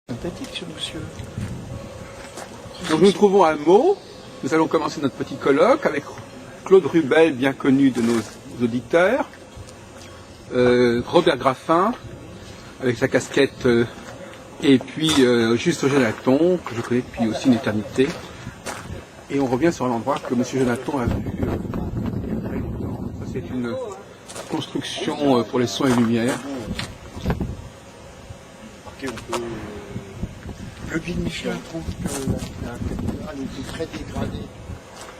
Sympathique ce monsieur. Donc nous nous trouvons à Meaux. Nous allons commencer notre petit colloque avec Claude Rubel, bien connu de nos auditeurs, Robert Graffin, avec sa casquette, et puis Juste Jonathan, que je connais depuis aussi une éternité. Et on revient sur l'endroit que M. Jonathan a vu il y a très longtemps. Ça, c'est une construction pour les sons et lumières. Le guide Michelin trouve que la cathédrale était très dégradée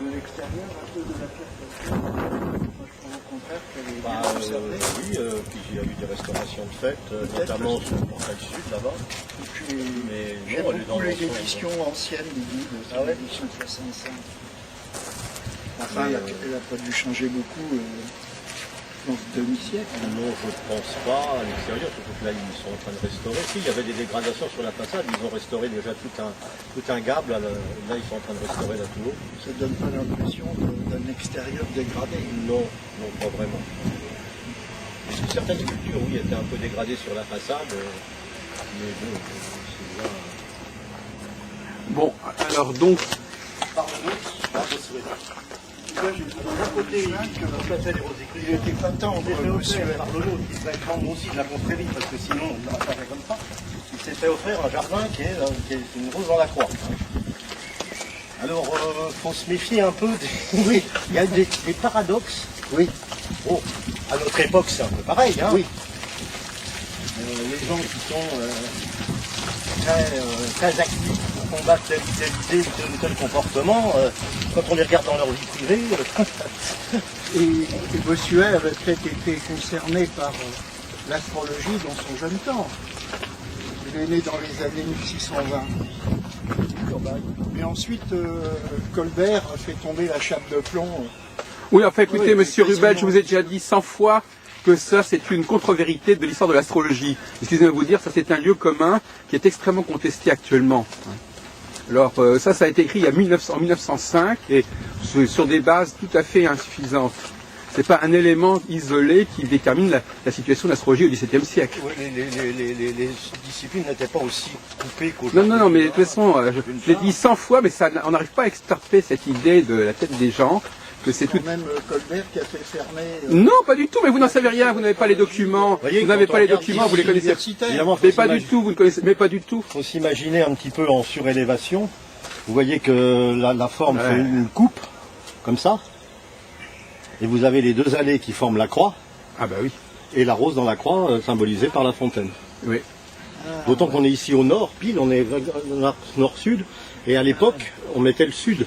de l'extérieur, un peu de la pierre. Moi je trouve au contraire qu'elle est bien conservée. Oui, puis il y a eu des restaurations de fête, notamment sur le portail sud là-bas. J'aime beaucoup les éditions anciennes du guide, c'est l'édition 65. Enfin, elle n'a pas dû changer beaucoup dans ce demi-siècle. Non, je ne pense pas à l'extérieur, surtout que là ils sont en train de restaurer. Si, il y avait des dégradations sur la façade, ils ont restauré déjà tout un gable, là ils sont en train de restaurer la tour. Ça ne donne pas l'impression d'un extérieur dégradé. Non, non, pas vraiment. Certaines sculptures, oui, étaient un peu dégradées sur la façade, mais bon, c'est là... Bon, alors donc... Il était pas temps, monsieur. Par l'autre, il serait membre aussi de la confrérie, parce que sinon on n'aurait pas fait comme ça. Il s'est fait offrir un jardin qui est une rose dans la croix. Alors, faut se méfier un peu. Oui, il y a des paradoxes. Oui. Bon, à notre époque, c'est un peu pareil. Hein. Oui. Les gens qui sont très actifs pour combattre telle idée ou tel ou tel comportement, quand on les regarde dans leur vie privée... Et Bossuet avait peut-être été concerné par l'astrologie dans son jeune temps. Il est né dans les années 1620. Mais ensuite, Colbert a fait tomber la chape de plomb. Oui, enfin écoutez, monsieur Rubel, je vous ai déjà dit 100 fois que ça c'est une contre-vérité de l'histoire de l'astrologie. Excusez-moi de vous dire, ça c'est un lieu commun qui est extrêmement contesté actuellement. Alors ça a été écrit en 1905 et sur des bases tout à fait insuffisantes. C'est pas un élément isolé qui détermine la situation de l'astrologie au XVIIe siècle. Oui, les disciplines n'étaient pas aussi coupées qu'aujourd'hui. Non, mais de toute façon, je l'ai dit 100 fois, mais ça, on n'arrive pas à extirper cette idée de la tête des gens. Que c'est tout... Même Colbert qui a fait fermer... Non, pas du tout, mais vous n'en savez rien, vous n'avez pas les documents, vous n'avez pas les documents, vous les connaissez mais pas du tout, vous ne connaissez, mais pas du tout. Il faut s'imaginer un petit peu en surélévation. Vous voyez que la forme fait une coupe, comme ça, et vous avez les deux allées qui forment la croix. Ah bah oui. Et la rose dans la croix, symbolisée par la fontaine. Oui. D'autant qu'on est ici au nord, pile, on est nord-sud, et à l'époque, on mettait le sud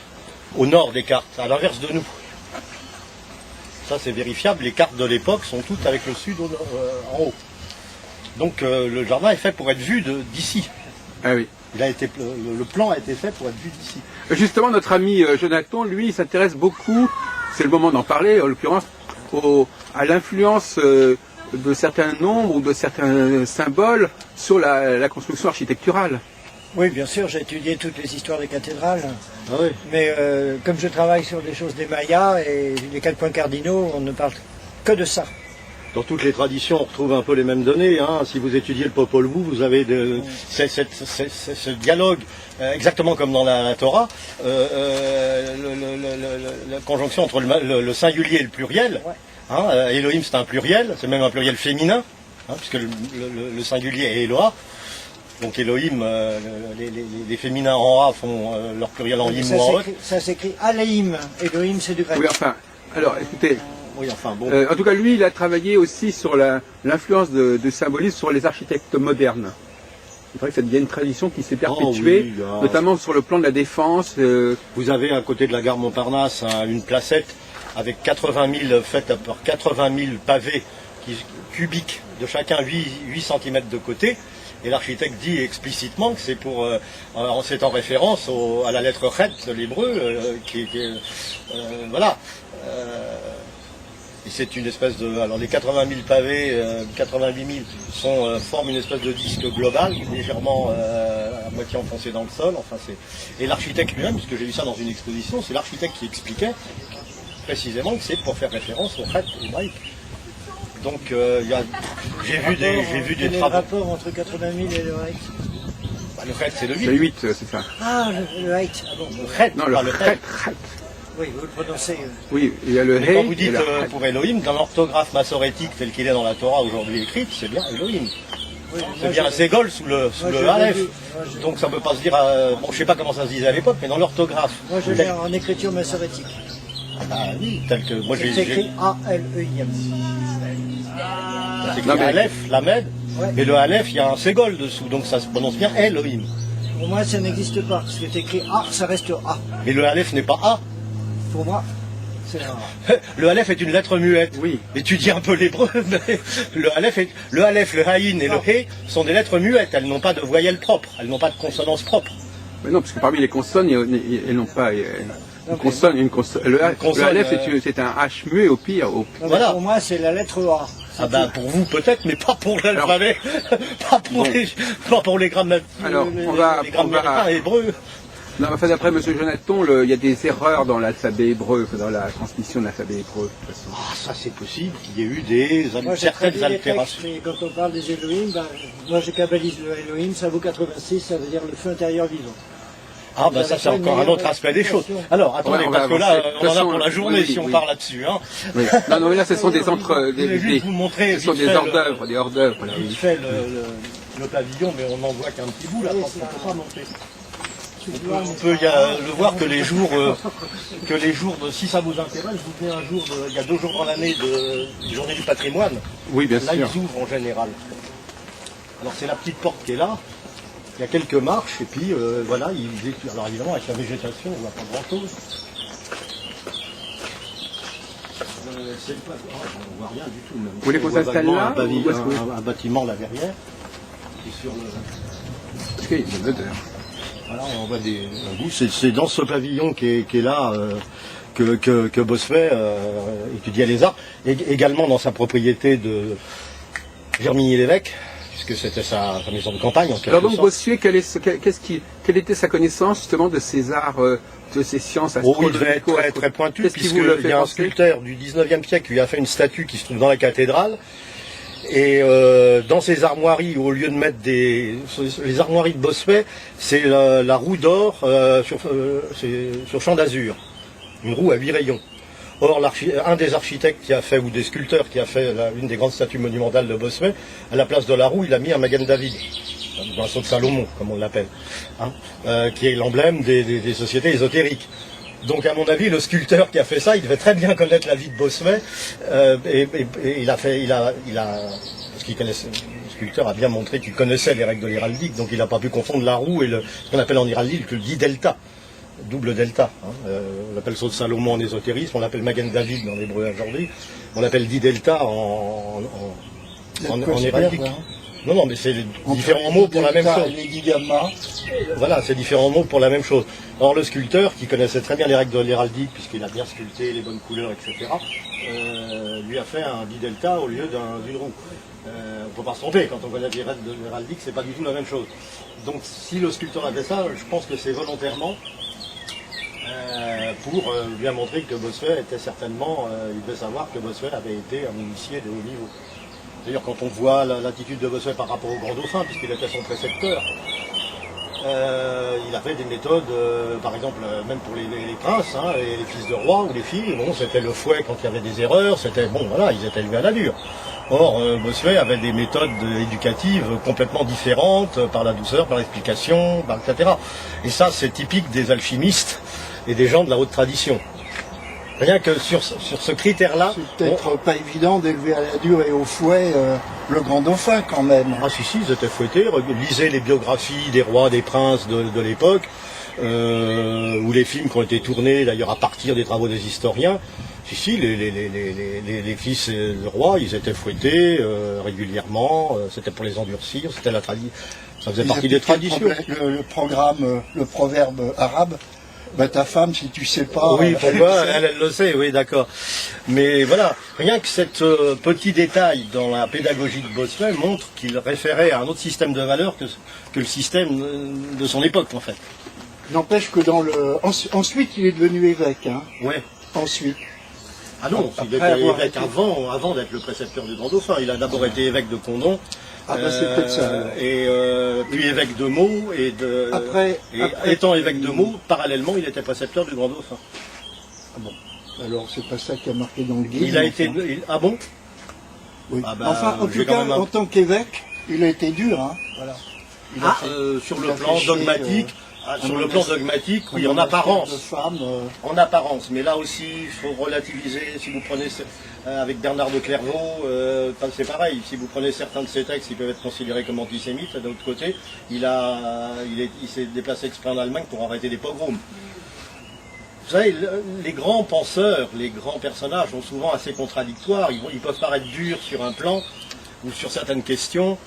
au nord des cartes, à l'inverse de nous. Ça c'est vérifiable, les cartes de l'époque sont toutes avec le sud en haut. Donc le jardin est fait pour être vu d'ici. Ah oui. Le plan a été fait pour être vu d'ici. Justement, notre ami Jonathan, lui, il s'intéresse beaucoup, c'est le moment d'en parler, en l'occurrence, à l'influence de certains nombres ou de certains symboles sur la construction architecturale. Oui, bien sûr, j'ai étudié toutes les histoires des cathédrales, Ah oui. mais comme je travaille sur des choses des Mayas et les 4 points cardinaux, on ne parle que de ça. Dans toutes les traditions, on retrouve un peu les mêmes données. Hein. Si vous étudiez le Popol Vuh, vous avez ce dialogue, exactement comme dans la Torah, la conjonction entre le singulier et le pluriel. Ouais. Hein, Elohim, c'est un pluriel, c'est même un pluriel féminin, hein, puisque le singulier est Eloah. Donc Elohim, les féminins en A font leur pluriel en im ou en E. Ça s'écrit Aleim, Elohim c'est du grec. Oui, enfin, alors écoutez, Oui, enfin bon. en tout cas, lui, il a travaillé aussi sur l'influence de symbolisme sur les architectes modernes. C'est vrai que ça devient une tradition qui s'est perpétuée, notamment sur le plan de la défense. Vous avez à côté de la gare Montparnasse une placette avec 80 000 faite par 80 000 pavés cubiques de chacun 8 cm de côté. Et l'architecte dit explicitement que c'est c'est en référence à la lettre Chet de l'hébreu, voilà. Et c'est une espèce de... Alors les 80 000 pavés, 88 000 forment une espèce de disque global, légèrement à moitié enfoncé dans le sol. Enfin, et l'architecte lui-même, puisque j'ai vu ça dans une exposition, c'est l'architecte qui expliquait précisément que c'est pour faire référence au Chet hébraïque. Donc j'ai vu des Quel est le travaux. rapport entre 80 000 et le reste? Bah, le chet, c'est le Le 8. 8, c'est ça. Ah, le height. Ah bon, Le chet, Non, le pas le chet, chet. chet. oui, vous le prononcez. Oui, il y a le Mais quand He vous et dites le chet. pour Elohim, dans l'orthographe massorétique tel qu'il est dans la Torah aujourd'hui écrite, c'est bien Elohim. Oui, C'est bien un ségol sous le Aleph. Donc ça ne peut pas se dire, bon je sais pas comment ça se disait à l'époque, mais dans l'orthographe. Moi, je l'ai en écriture massorétique. Ah oui, tel que moi C'est j'ai écrit A-L-E-I-M. c'est écrit Non, mais- Aleph, Lamed, Ouais. et le Aleph il y a un ségol dessous, donc ça se prononce bien Elohim. Pour moi, ça n'existe pas. Ce qui est écrit A, ça reste A. Mais le Aleph n'est pas A. Pour moi, c'est A. Le Aleph est une lettre muette. Oui. Étudie un peu l'hébreu, mais le Aleph, le Haïn et le He sont des lettres muettes. Elles n'ont pas de voyelles propres, elles n'ont pas de consonance propre. Mais non, parce que parmi les consonnes, elles n'ont pas une consonne. Le consonne, Aleph, c'est un H muet au pire. Non, mais Voilà. Pour moi, c'est la lettre A. Ah ben pour vous peut-être, mais pas pour l'alphabet, pas pour les grammes, Alors, les on va- grammaires hébreux. Non, enfin, d'après M. Jonaton, il y a des erreurs dans l'alphabet hébreu, dans la transmission de l'alphabet hébreu, de toute façon. Ah, ça c'est possible qu'il y ait eu des Moi, j'ai certaines traduit les textes, altérations. mais quand on parle des Elohim, ben, moi, je kabbalise le Elohim, ça vaut 86, ça veut dire le feu intérieur vivant. Ah ben ça c'est encore un autre aspect des choses. Alors attendez, on va parce que là avancer. De on toute en a façon, pour la journée oui, si on oui. part là-dessus. Hein. Oui. Non, mais là, ce sont des Je vais juste vous montrer ce sont vite des fait hors-d'œuvre, des hors-d'œuvre. là, vite oui. fait le pavillon, mais on n'en voit qu'un petit bout là, parce qu'on ne peut pas monter. On peut le voir que les jours, si ça vous intéresse, vous venez un jour, il y a 2 jours dans l'année de Journée du patrimoine. Oui, bien Là, sûr. ils ouvrent en général. Alors, c'est la petite porte qui est là. Il y a quelques marches, et puis voilà, alors évidemment, avec la végétation, on ne voit pas grand-chose. C'est pas... on ne voit rien du tout. Même. Vous voulez qu'on On voit s'installe vaguement là, ou est-ce que- un bâtiment là derrière. Et sur le... Parce qu'il y a une odeur. Voilà, on voit un bout. C'est dans ce pavillon qui est là que Bossuet étudiait les arts. Et également dans sa propriété de Germigny-l'Évêque, puisque c'était sa maison de campagne en quelque Alors donc, sorte. Bossuet, quelle était sa connaissance justement de ces arts, de ces sciences Oh, il devait astronomiques être très pointu, Qu'est-ce qui vous le puisqu'il fait y a un penser sculpteur du 19e siècle qui lui a fait une statue qui se trouve dans la cathédrale. Et dans ces armoiries, au lieu de mettre les armoiries de Bossuet, c'est la roue d'or sur champ d'azur. Une roue à 8 rayons. Or, un des architectes qui a fait, ou des sculpteurs qui a fait une des grandes statues monumentales de Bossuet, à la place de la roue, il a mis un Magen David, un saut de Salomon, comme on l'appelle, hein, qui est l'emblème des sociétés ésotériques. Donc, à mon avis, le sculpteur qui a fait ça, il devait très bien connaître la vie de Bossuet, et parce qu'il connaissait, le sculpteur a bien montré qu'il connaissait les règles de l'héraldique, donc il n'a pas pu confondre la roue et ce qu'on appelle en héraldique le dit delta. Double delta. Hein. On l'appelle saut de Salomon en ésotérisme, on l'appelle Magen David dans l'hébreu aujourd'hui, on l'appelle dit delta en héraldique. Non, mais c'est différents mots pour la même chose. Voilà, c'est différents mots pour la même chose. Or, le sculpteur, qui connaissait très bien les règles de l'héraldique, puisqu'il a bien sculpté les bonnes couleurs, etc., lui a fait un dit delta au lieu d'une roue. On ne peut pas se tromper, quand on connaît les règles de l'héraldique, c'est pas du tout la même chose. Donc, si le sculpteur a fait ça, je pense que c'est volontairement pour bien montrer que Bossuet était certainement, il devait savoir que Bossuet avait été un initié de haut niveau. D'ailleurs, quand on voit l'attitude de Bossuet par rapport au grand dauphin, puisqu'il était son précepteur, il avait des méthodes, par exemple, même pour les princes, hein, et les fils de roi ou les filles, bon, c'était le fouet quand il y avait des erreurs, c'était, bon, voilà, ils étaient élevés à la dure. Or, Bossuet avait des méthodes éducatives complètement différentes, par la douceur, par l'explication, etc. Et ça, c'est typique des alchimistes et des gens de la haute tradition. Rien que sur ce critère-là... C'est peut-être pas évident d'élever à la dure et au fouet le grand dauphin quand même. Ah si, ils étaient fouettés. Lisez les biographies des rois, des princes de l'époque, ou les films qui ont été tournés d'ailleurs à partir des travaux des historiens. Si, les fils de rois, ils étaient fouettés régulièrement, c'était pour les endurcir, c'était la tradition. Ça faisait partie des traditions. Le proverbe arabe. Bah, ta femme, si tu sais pas... Oui, pourquoi elle le sait, oui, d'accord. Mais voilà, rien que cet petit détail dans la pédagogie de Bossuet montre qu'il référait à un autre système de valeurs que le système de son époque, en fait. N'empêche que ensuite, il est devenu évêque. Hein. Ouais. Ensuite. Ah non, il était évêque avant d'être le précepteur du Grand Dauphin. Il a d'abord été évêque de Condom, Ah bah c'est peut-être ça. Alors. Puis évêque de Meaux, Après, étant évêque de Meaux, parallèlement, il était précepteur du Grand Dauphin. Ah bon. Alors c'est pas ça qui a marqué dans le guide. Il a été... Ah bon? Oui. Ah bah, enfin, en tout cas, en tant qu'évêque, il a été dur. Hein. Voilà. Sur le plan dogmatique, oui, en apparence. En apparence, mais là aussi, il faut relativiser. Si vous prenez avec Bernard de Clairvaux, c'est pareil. Si vous prenez certains de ses textes, ils peuvent être considérés comme antisémites. D'un autre côté, il s'est déplacé exprès en Allemagne pour arrêter des pogroms. Vous savez, les grands penseurs, les grands personnages sont souvent assez contradictoires. Ils peuvent paraître durs sur un plan ou sur certaines questions.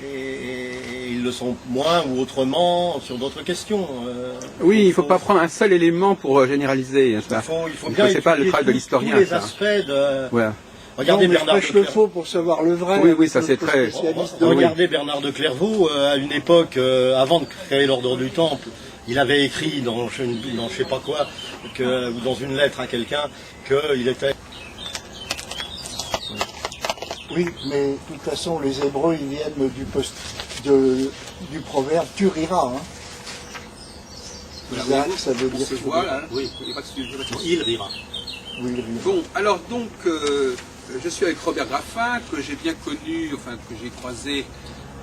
Et ils le sont moins ou autrement sur d'autres questions. Oui, il ne faut pas prendre un seul élément pour généraliser. Il faut bien c'est pas le travail de l'historien. Tous les aspects de... Voilà. Regardez Bernard de le faux pour savoir le vrai. Oui, ça c'est très... Regardez Bernard de Clairvaux, à une époque, avant de créer l'ordre du Temple, il avait écrit dans je sais pas quoi, ou dans une lettre à quelqu'un, qu'il était... Oui, mais de toute façon, les Hébreux, ils viennent du proverbe « tu riras hein. ». Ça veut dire... Oui, il rira. Oui, il rira. Bon, alors donc, je suis avec Robert Graffin, que j'ai bien connu, enfin que j'ai croisé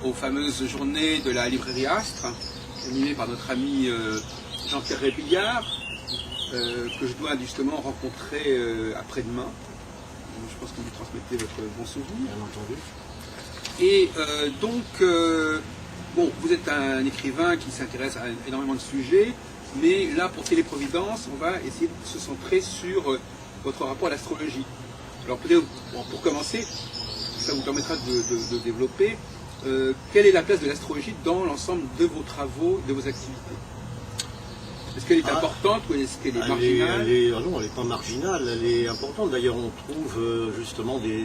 aux fameuses journées de la librairie Astre, animée par notre ami Jean-Pierre Rébillard, que je dois justement rencontrer après-demain. Je pense que vous transmettez votre bon souvenir. Bien entendu. Et bon, vous êtes un écrivain qui s'intéresse à énormément de sujets, mais là, pour Téléprovidence, on va essayer de se centrer sur votre rapport à l'astrologie. Alors peut-être, pour commencer, ça vous permettra de développer, quelle est la place de l'astrologie dans l'ensemble de vos travaux, de vos activités? Est-ce qu'elle est importante ou est-ce qu'elle est marginale? Non, elle n'est pas marginale, elle est importante. D'ailleurs, on trouve justement des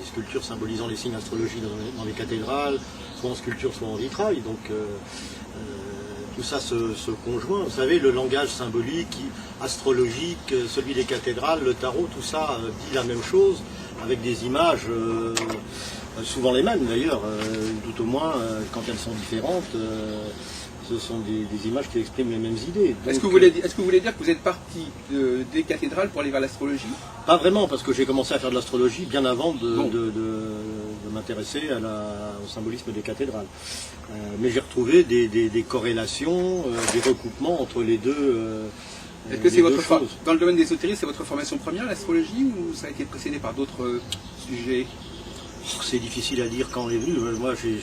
sculptures symbolisant les signes astrologiques dans les cathédrales, soit en sculpture, soit en vitrail. Donc tout ça se conjoint. Vous savez, le langage symbolique, astrologique, celui des cathédrales, le tarot, tout ça dit la même chose, avec des images, souvent les mêmes d'ailleurs, tout au moins quand elles sont différentes. Ce sont des images qui expriment les mêmes idées. Est-ce que vous voulez dire que vous êtes parti des cathédrales pour aller vers l'astrologie? Pas vraiment, parce que j'ai commencé à faire de l'astrologie bien avant de m'intéresser au symbolisme des cathédrales. Mais j'ai retrouvé des corrélations, des recoupements entre les deux. Est-ce que c'est dans le domaine de l'ésotérisme, c'est votre formation première, l'astrologie, ou ça a été précédé par d'autres sujets? C'est difficile à dire quand est venu. Moi, j'ai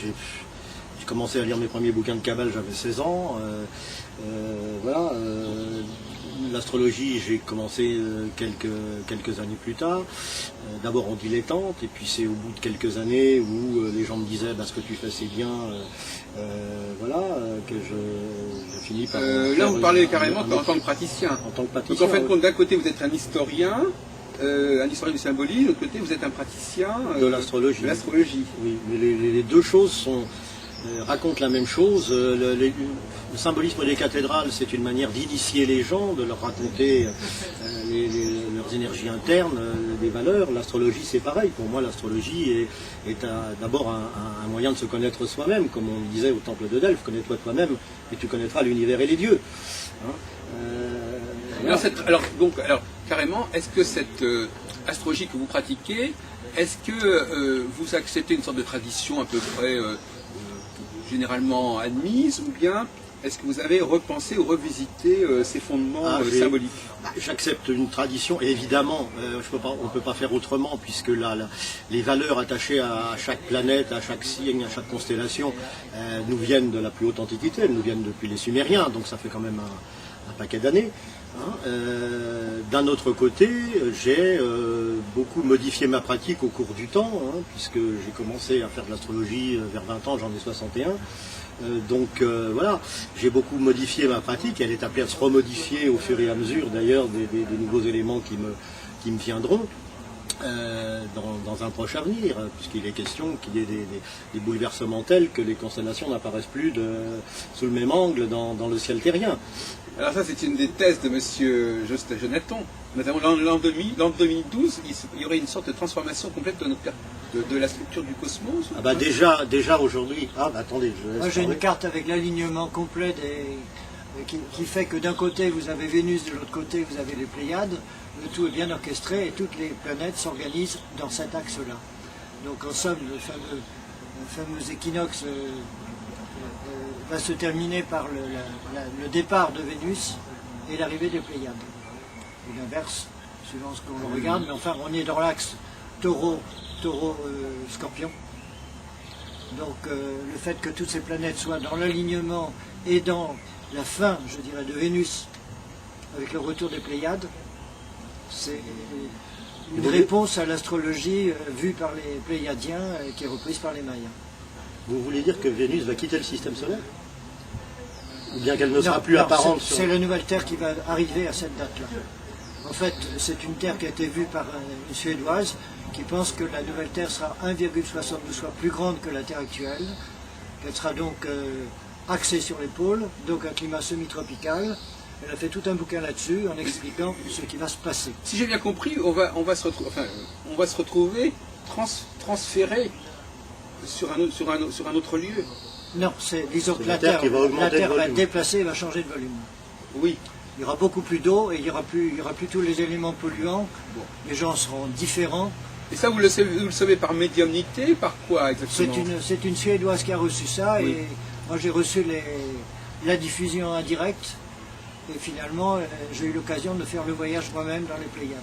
commencé à lire mes premiers bouquins de Kabbale, j'avais 16 ans. Voilà. L'astrologie, j'ai commencé quelques années plus tard. D'abord en dilettante, et puis c'est au bout de quelques années où les gens me disaient ce que tu fais c'est bien, voilà, que je finis par... là vous parlez carrément en tant que praticien. En tant que praticien. Donc en fait, d'un côté vous êtes un historien du symbolisme, de l'autre côté vous êtes un praticien de l'astrologie. Oui, mais les deux choses racontent la même chose. Le symbolisme des cathédrales, c'est une manière d'initier les gens, de leur raconter leurs énergies internes, des valeurs. L'astrologie, c'est pareil. Pour moi, l'astrologie est d'abord un moyen de se connaître soi-même. Comme on disait au temple de Delphes, connais-toi toi-même et tu connaîtras l'univers et les dieux. Voilà. Alors, carrément, est-ce que cette astrologie que vous pratiquez, est-ce que vous acceptez une sorte de tradition à peu près généralement admise, ou bien est-ce que vous avez repensé ou revisité ces fondements symboliques? J'accepte une tradition, et évidemment, on ne peut pas faire autrement, puisque les valeurs attachées à chaque planète, à chaque signe, à chaque constellation, nous viennent de la plus haute antiquité, elles nous viennent depuis les Sumériens, donc ça fait quand même un paquet d'années. D'un autre côté, j'ai beaucoup modifié ma pratique au cours du temps, puisque j'ai commencé à faire de l'astrologie vers 20 ans, j'en ai 61. Donc voilà, j'ai beaucoup modifié ma pratique, elle est appelée à se remodifier au fur et à mesure d'ailleurs des nouveaux éléments qui me viendront dans un proche avenir, puisqu'il est question qu'il y ait des bouleversements tels que les constellations n'apparaissent plus sous le même angle dans le ciel terrien. Alors ça, c'est une des thèses de M. Jost Jonathan. Notamment l'an 2012, il y aurait une sorte de transformation complète de la structure du cosmos. Ah bah déjà aujourd'hui. Ah bah attendez, je laisse Moi j'ai parler. une carte avec l'alignement complet qui fait que d'un côté vous avez Vénus, de l'autre côté vous avez les Pléiades. Le tout est bien orchestré et toutes les planètes s'organisent dans cet axe-là. Donc en somme, le fameux équinoxe va se terminer par le départ de Vénus et l'arrivée des Pléiades. Et l'inverse, suivant ce qu'on regarde, mais enfin on est dans l'axe Taureau-Scorpion. Donc le fait que toutes ces planètes soient dans l'alignement et dans la fin, je dirais, de Vénus, avec le retour des Pléiades, c'est une réponse à l'astrologie vue par les Pléiadiens qui est reprise par les Mayas. Vous voulez dire que Vénus va quitter le système solaire? Ou bien qu'elle ne sera plus apparente sur... C'est la nouvelle Terre qui va arriver à cette date-là. En fait, c'est une Terre qui a été vue par une Suédoise qui pense que la nouvelle Terre sera 1,72 fois plus grande que la Terre actuelle, qu'elle sera donc axée sur les pôles, donc un climat semi-tropical. Elle a fait tout un bouquin là-dessus en expliquant ce qui va se passer. Si j'ai bien compris, on va se retrouver transféré sur un autre lieu. Non, disons que la Terre Terre, qui va augmenter de va être volume. déplacée et va changer de volume. Oui. Il y aura beaucoup plus d'eau et il y aura plus tous les éléments polluants. Bon. Les gens seront différents. Et ça, vous le savez par médiumnité, par quoi exactement? C'est une Suédoise qui a reçu ça Oui. et moi j'ai reçu la diffusion indirecte et finalement j'ai eu l'occasion de faire le voyage moi-même dans les Pléiades.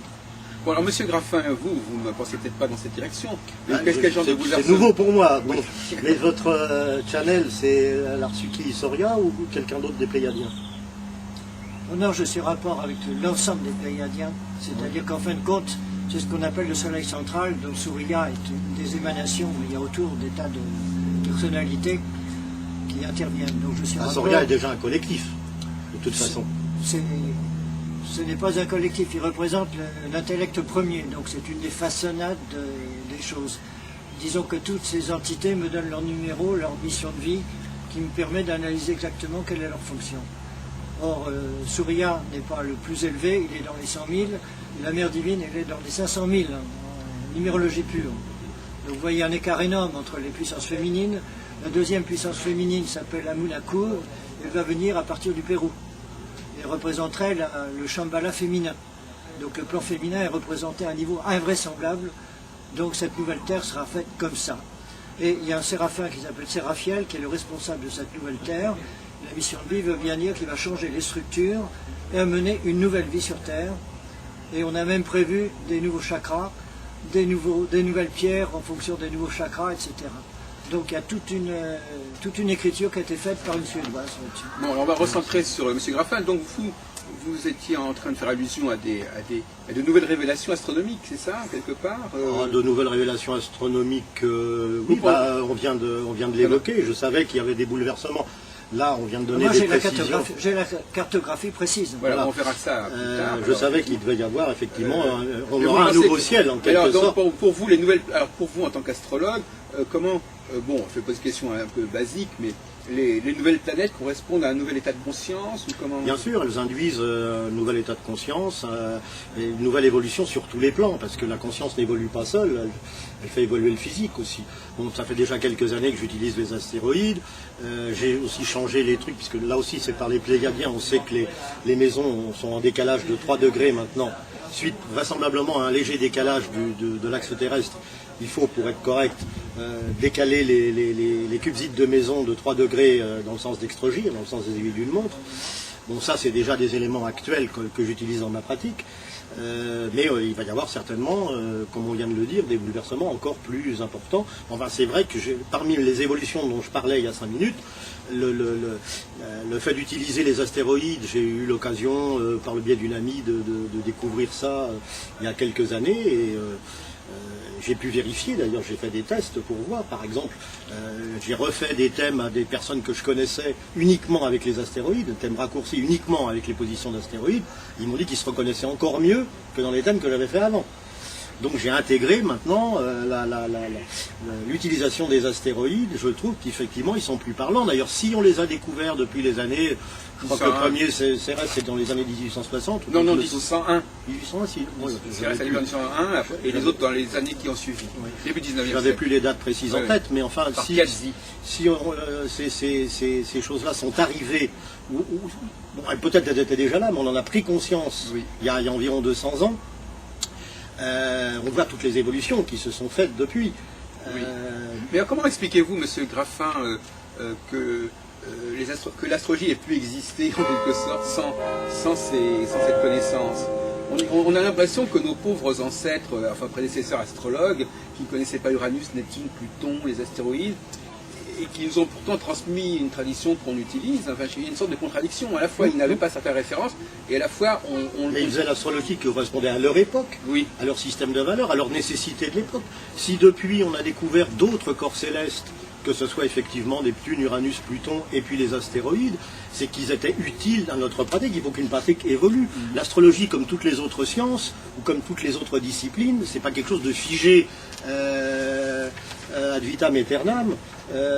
Bon, alors, Monsieur Graffin, vous ne pensez peut-être pas dans cette direction. Mais Ah, quel genre de c'est bouleversement? nouveau pour moi. Bon. Mais votre channel, c'est l'Arsuki Soria ou quelqu'un d'autre des Pléiadiens? Non, je suis en rapport avec l'ensemble des Pléiadiens, c'est-à-dire qu'en fin de compte, c'est ce qu'on appelle le soleil central, donc Surya est une des émanations, mais il y a autour des tas de personnalités qui interviennent. Donc je suis en rapport. Soria est déjà un collectif, de toute façon. Ce n'est pas un collectif, il représente l'intellect premier, donc c'est une des façonnades des choses. Disons que toutes ces entités me donnent leur numéro, leur mission de vie, qui me permet d'analyser exactement quelle est leur fonction. Or, Surya n'est pas le plus élevé, il est dans les 100 000, et la mère divine, elle est dans les 500 000, en numérologie pure. Donc vous voyez un écart énorme entre les puissances féminines. La deuxième puissance féminine s'appelle Amunakur, elle va venir à partir du Pérou. Elle représenterait le Shambhala féminin. Donc le plan féminin est représenté à un niveau invraisemblable, donc cette nouvelle Terre sera faite comme ça. Et il y a un séraphin qui s'appelle Séraphiel, qui est le responsable de cette nouvelle Terre. La mission de vie veut bien dire qu'il va changer les structures et amener une nouvelle vie sur Terre. Et on a même prévu des nouveaux chakras, des nouvelles pierres en fonction des nouveaux chakras, etc. Donc il y a toute une écriture qui a été faite par une Suédoise là-dessus. Bon, alors on va recentrer sur M. Graffin. Donc vous étiez en train de faire allusion à de nouvelles révélations astronomiques, c'est ça, quelque part De nouvelles révélations astronomiques, oui, on vient de l'évoquer. Je savais qu'il y avait des bouleversements. Là, on vient de donner Moi, des précisions. j'ai la cartographie précise. Voilà, on verra ça plus tard. Je savais qu'il devait y avoir effectivement, on aura un nouveau ciel en quelque alors, sorte. donc, pour vous, les nouvelles, alors pour vous en tant qu'astrologue, comment, bon, je vais poser une question un peu basique, mais les nouvelles planètes correspondent à un nouvel état de conscience ou comment? Bien sûr, elles induisent un nouvel état de conscience, et une nouvelle évolution sur tous les plans, parce que la conscience n'évolue pas seule, elle fait évoluer le physique aussi. Bon, ça fait déjà quelques années que j'utilise les astéroïdes, j'ai aussi changé les trucs, puisque là aussi c'est par les Pléiadiens, on sait que les maisons sont en décalage de 3 degrés maintenant, suite vraisemblablement à un léger décalage de l'axe terrestre. Il faut, pour être correct, décaler les cubesites de maison de 3 degrés dans le sens d'extrogir, dans le sens des aiguilles d'une montre. Bon, ça, c'est déjà des éléments actuels que j'utilise dans ma pratique. Mais il va y avoir certainement, comme on vient de le dire, des bouleversements encore plus importants. Enfin, c'est vrai que parmi les évolutions dont je parlais il y a 5 minutes, le fait d'utiliser les astéroïdes, j'ai eu l'occasion, par le biais d'une amie, de découvrir ça il y a quelques années. Et j'ai pu vérifier, d'ailleurs j'ai fait des tests pour voir, par exemple, j'ai refait des thèmes à des personnes que je connaissais uniquement avec les astéroïdes, des thèmes raccourcis uniquement avec les positions d'astéroïdes, ils m'ont dit qu'ils se reconnaissaient encore mieux que dans les thèmes que j'avais fait avant. Donc j'ai intégré maintenant l'utilisation des astéroïdes. Je trouve qu'effectivement ils sont plus parlants. D'ailleurs, si on les a découverts depuis les années, je crois que le premier CRS c'est dans les années 1860. Non, 1801. 1801, si. Ouais, CRS a lieu en 1801 et les autres dans les années qui ont suivi. Ouais. Début 19e Je siècle. n'avais plus les dates précises en tête, mais enfin, Par si Piazzi. ces choses-là sont arrivées, bon, peut-être elles étaient déjà là, mais on en a pris conscience Oui. il y a environ 200 ans. On voit toutes les évolutions qui se sont faites depuis. Oui. Mais comment expliquez-vous, Monsieur Graffin, que l'astrologie ait pu exister en quelque sorte sans cette connaissance? On a l'impression que nos pauvres ancêtres, enfin prédécesseurs astrologues, qui ne connaissaient pas Uranus, Neptune, Pluton, les astéroïdes, et qui nous ont pourtant transmis une tradition qu'on utilise, enfin il y a une sorte de contradiction. À la fois ils n'avaient pas certaines références, et à la fois Mais ils faisaient l'astrologie qui correspondait à leur époque, Oui. à leur système de valeurs, à leur nécessité de l'époque. Si depuis on a découvert d'autres corps célestes, que ce soit effectivement Neptune, Uranus, Pluton et puis les astéroïdes, c'est qu'ils étaient utiles à notre pratique. Il faut qu'une pratique évolue. L'astrologie, comme toutes les autres sciences ou comme toutes les autres disciplines, c'est pas quelque chose de figé ad vitam aeternam.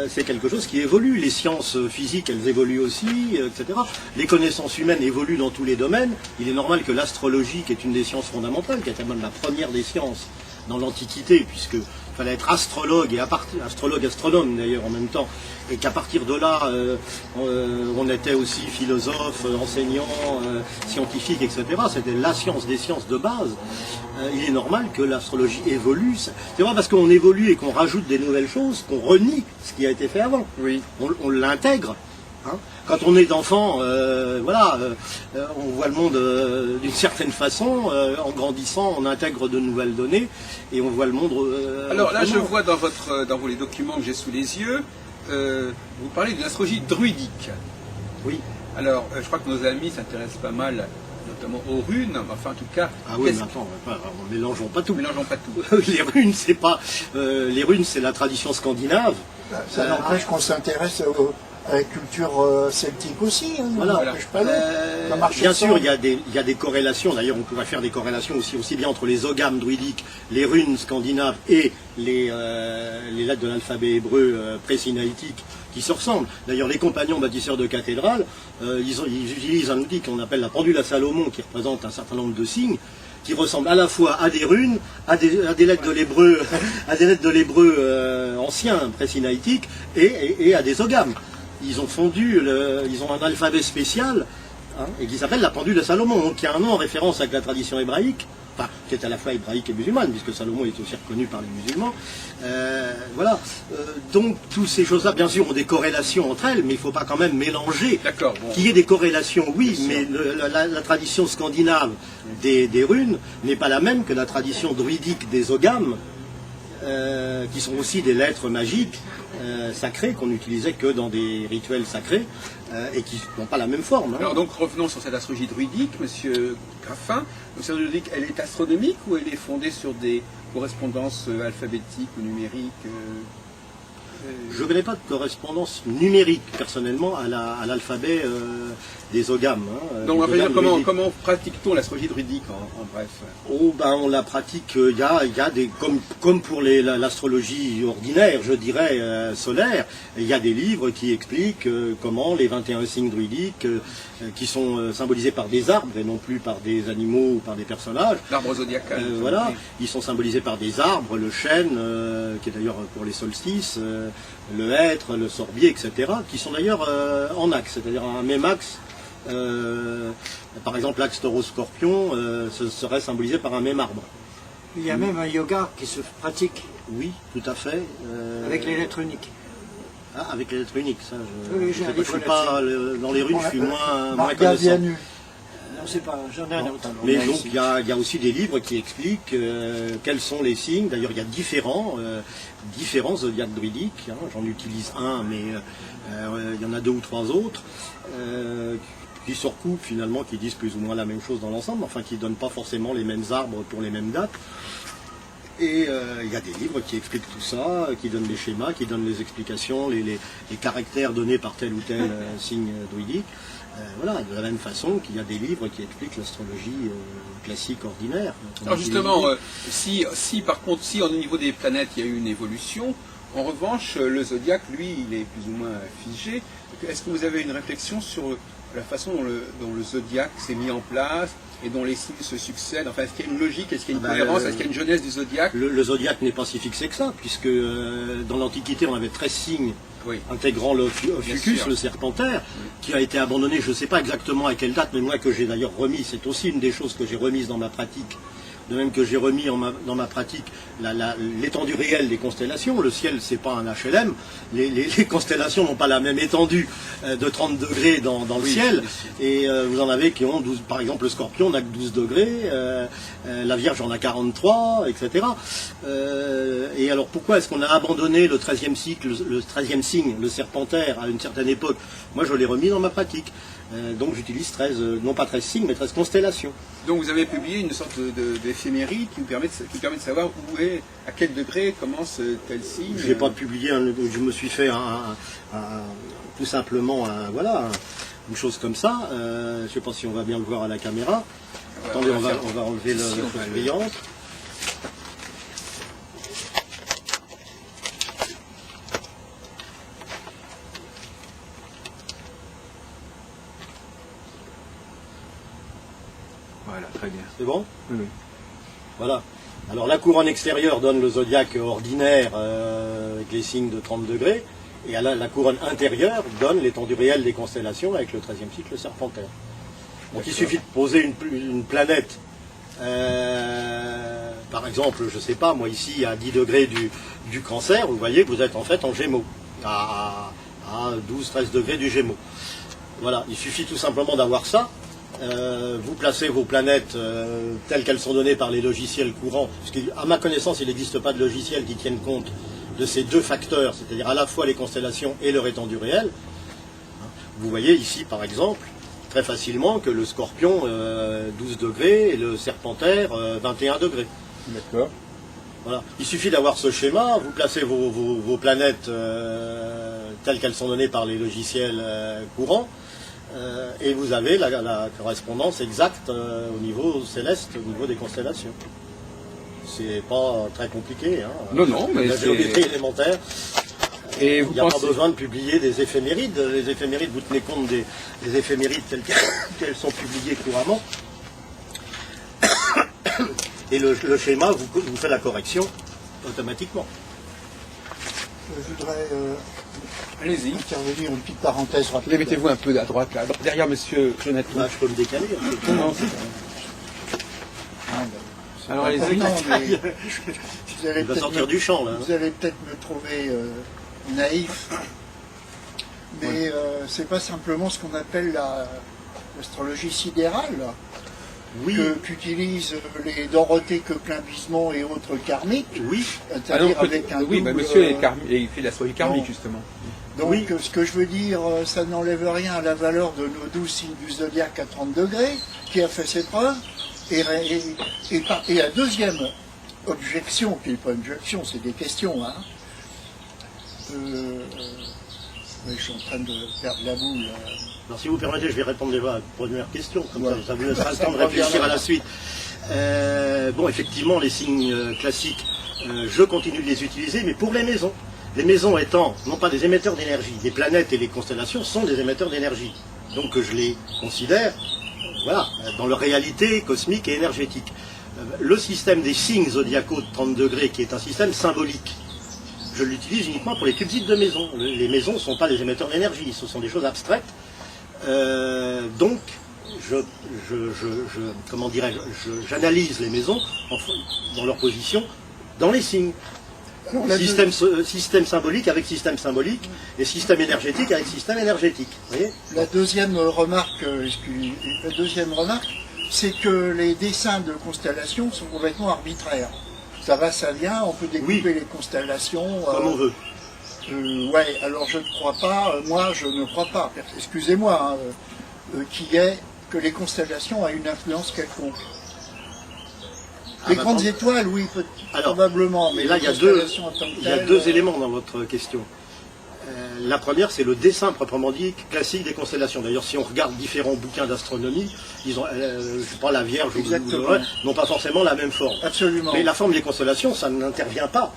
C'est quelque chose qui évolue. Les sciences physiques, elles évoluent aussi, etc. Les connaissances humaines évoluent dans tous les domaines. Il est normal que l'astrologie, qui est une des sciences fondamentales, qui était même la première des sciences dans l'Antiquité, puisque il fallait être astrologue et astronome d'ailleurs en même temps, et qu'à partir de là, on était aussi philosophe, enseignant, scientifique, etc. C'était la science des sciences de base. Il est normal que l'astrologie évolue. C'est pas parce qu'on évolue et qu'on rajoute des nouvelles choses qu'on renie ce qui a été fait avant. Oui. On l'intègre. Hein. Quand on est enfant, on voit le monde d'une certaine façon. En grandissant, on intègre de nouvelles données et on voit le monde. Alors là, je autrement. vois dans les documents que j'ai sous les yeux, vous parlez d'une astrologie druidique. Oui. Alors, je crois que nos amis s'intéressent pas mal, notamment aux runes, enfin en tout cas. Ah oui, mais attends, mélangeons pas tout. Mélangeons pas tout. Les runes, c'est pas. Les runes, c'est la tradition scandinave. Ça n'empêche qu'on s'intéresse à la culture celtique aussi. Hein, Voilà. ça n'empêche pas l'autre. Ça marche Bien ensemble. sûr, il y a des corrélations. D'ailleurs, on pourrait faire des corrélations aussi bien entre les ogames druidiques, les runes scandinaves et les lettres de l'alphabet hébreu pré-sinaïtique qui se ressemblent. D'ailleurs, les compagnons bâtisseurs de cathédrales, ils utilisent un outil qu'on appelle la pendule à Salomon, qui représente un certain nombre de signes, qui ressemblent à la fois à des runes, à des lettres de l'hébreu, à des lettres de l'hébreu ancien, pré-sinaïtique, et à des ogames. Ils ont ils ont un alphabet spécial, hein, et qui s'appelle la pendule de Salomon, donc qui a un nom en référence avec la tradition hébraïque, enfin, qui est à la fois hébraïque et musulmane, puisque Salomon est aussi reconnu par les musulmans. Voilà. Donc, toutes ces choses-là, bien sûr, ont des corrélations entre elles, mais il ne faut pas quand même mélanger. D'accord. Bon. Qu'il y ait des corrélations, oui, mais la tradition scandinave des runes n'est pas la même que la tradition druidique des ogames, qui sont aussi des lettres magiques sacrées qu'on n'utilisait que dans des rituels sacrés et qui n'ont pas la même forme. Hein. Alors donc revenons sur cette astrologie druidique, Monsieur Graffin. L'astrologie druidique, elle est astronomique ou elle est fondée sur des correspondances alphabétiques ou numériques Je ne connais pas de correspondance numérique personnellement à l'alphabet des ogames. Hein, Donc on va des dire ogames comment pratique-t-on l'astrologie druidique en bref? Oh, ben, on la pratique, il y a des, comme pour l'astrologie ordinaire, je dirais, solaire, il y a des livres qui expliquent comment les 21 signes druidiques, qui sont symbolisés par des arbres et non plus par des animaux ou par des personnages. L'arbre zodiacal. Voilà, ils sont symbolisés par des arbres, le chêne, qui est d'ailleurs pour les solstices, le hêtre, le sorbier, etc., qui sont d'ailleurs en axe, c'est-à-dire un même axe. Par exemple, l'axe taureau-scorpion ce serait symbolisé par un même arbre. Il y a même un yoga qui se pratique Oui, tout à fait. avec les lettres uniques. Ah, avec les lettres uniques, ça. Oui, Je j'ai un sais pas, je livre suis pas dans les runes, je suis moins Marga connaissant. Vianu. Non, c'est pas, j'en ai un autre. Mais donc il y a aussi des livres qui expliquent quels sont les signes. D'ailleurs, il y a différents zodiaques druidiques. Hein. J'en utilise un, mais il y en a 2 ou 3 autres qui se recoupent finalement, qui disent plus ou moins la même chose dans l'ensemble, enfin qui ne donnent pas forcément les mêmes arbres pour les mêmes dates. Et il y a des livres qui expliquent tout ça, qui donnent des schémas, qui donnent les explications, les caractères donnés par tel ou tel signe druidique. Voilà, de la même façon qu'il y a des livres qui expliquent l'astrologie classique ordinaire. Alors justement, si par contre, si au niveau des planètes il y a eu une évolution, en revanche, le zodiaque, lui, il est plus ou moins figé. Est-ce que vous avez une réflexion sur la façon dont le zodiaque s'est mis en place et dont les signes se succèdent? Enfin, est-ce qu'il y a une logique, est-ce qu'il y a une cohérence, est-ce qu'il y a une jeunesse du zodiaque? Le zodiaque n'est pas si fixé que ça, puisque dans l'Antiquité, on avait 13 signes intégrant le Fucus, le serpentaire, qui a été abandonné, je ne sais pas exactement à quelle date, mais moi que j'ai d'ailleurs remis, c'est aussi une des choses que j'ai remises dans ma pratique, de même que j'ai remis dans ma pratique l'étendue réelle des constellations. Le ciel, c'est pas un HLM, les constellations n'ont pas la même étendue de 30 degrés dans le ciel, et vous en avez qui ont 12, par exemple le Scorpion n'a que 12 degrés, la Vierge en a 43, etc. Et alors pourquoi est-ce qu'on a abandonné le 13e cycle, le 13e signe, le serpentaire, à une certaine époque? Moi je l'ai remis dans ma pratique. Donc j'utilise 13, non pas 13 signes, mais 13 constellations. Donc vous avez publié une sorte d'éphémérie qui permet de savoir où est, à quel degré commence tel signe. Je n'ai pas publié, je me suis fait tout simplement une chose comme ça. Je ne sais pas si on va bien le voir à la caméra. Attendez, on va enlever la chose brillante. Voilà, très bien. C'est bon? Oui. Voilà. Alors la couronne extérieure donne le zodiaque ordinaire avec les signes de 30 degrés, et la couronne intérieure donne l'étendue réelle des constellations avec le 13e cycle, le serpentaire. Donc il suffit de poser une planète, par exemple, je ne sais pas, moi ici à 10 degrés du Cancer, vous voyez que vous êtes en fait en Gémeaux, à 12-13 degrés du Gémeaux. Voilà, il suffit tout simplement d'avoir ça. Vous placez vos planètes telles qu'elles sont données par les logiciels courants, parce qu'à ma connaissance, il n'existe pas de logiciel qui tienne compte de ces deux facteurs, c'est-à-dire à la fois les constellations et leur étendue réelle. Vous voyez ici, par exemple, très facilement que le Scorpion, 12 degrés, et le Serpentaire, 21 degrés. D'accord. Voilà. Il suffit d'avoir ce schéma, vous placez vos planètes telles qu'elles sont données par les logiciels courants, et vous avez la correspondance exacte au niveau céleste, au niveau des constellations. C'est pas très compliqué. Hein. Non, mais la géométrie élémentaire. Et il n'y a pas besoin de publier des éphémérides. Les éphémérides, vous tenez compte des éphémérides telles qu'elles sont publiées couramment. Et le schéma vous fait la correction automatiquement. Je voudrais allez-y. intervenir une petite parenthèse rapide. Mettez-vous un peu à droite, là, derrière monsieur Jonathan. Là, je peux me décaler. Non, alors allez-y. Il va sortir du champ, là. Vous allez peut-être me trouver naïf, mais c'est pas simplement ce qu'on appelle l'astrologie sidérale, oui. Qu'utilisent les Dorothée Coquelin-Bismont et autres karmiques. Oui. C'est-à-dire avec un oui, double, monsieur il fait l'astrologie karmique, justement. Donc, oui. Ce que je veux dire, ça n'enlève rien à la valeur de nos 12 signes du zodiaque à 30 degrés, qui a fait ses preuves. Et la deuxième objection, qui n'est pas une objection, c'est des questions, hein. Je suis en train de perdre la boule. Alors, si vous permettez, je vais répondre déjà à la première question, comme ça vous laissera le temps de Ça réfléchir à la suite. Bon, effectivement, les signes classiques, je continue de les utiliser, mais pour les maisons. Les maisons étant, non pas des émetteurs d'énergie, les planètes et les constellations sont des émetteurs d'énergie. Donc je les considère, voilà, dans leur réalité cosmique et énergétique. Le système des signes zodiacaux de 30 degrés, qui est un système symbolique, je l'utilise uniquement pour les subsides de maisons. Les maisons ne sont pas des émetteurs d'énergie, ce sont des choses abstraites. Donc, comment dirais-je, j'analyse les maisons dans leur position, dans les signes. Système symbolique avec système symbolique, et système énergétique avec système énergétique. Vous voyez ? La deuxième remarque, c'est que les dessins de constellations sont complètement arbitraires. Ça va, ça vient, on peut découper les constellations. Comme on veut. Ouais, alors je ne crois pas, moi je ne crois pas, excusez-moi, que les constellations aient une influence quelconque. Les grandes étoiles, oui, probablement, mais là, il y a deux éléments dans votre question. La première, c'est le dessin proprement dit classique des constellations. D'ailleurs, si on regarde différents bouquins d'astronomie, ils ont, je sais pas, la Vierge ou n'ont pas forcément la même forme. Absolument. Mais la forme des constellations, ça n'intervient pas.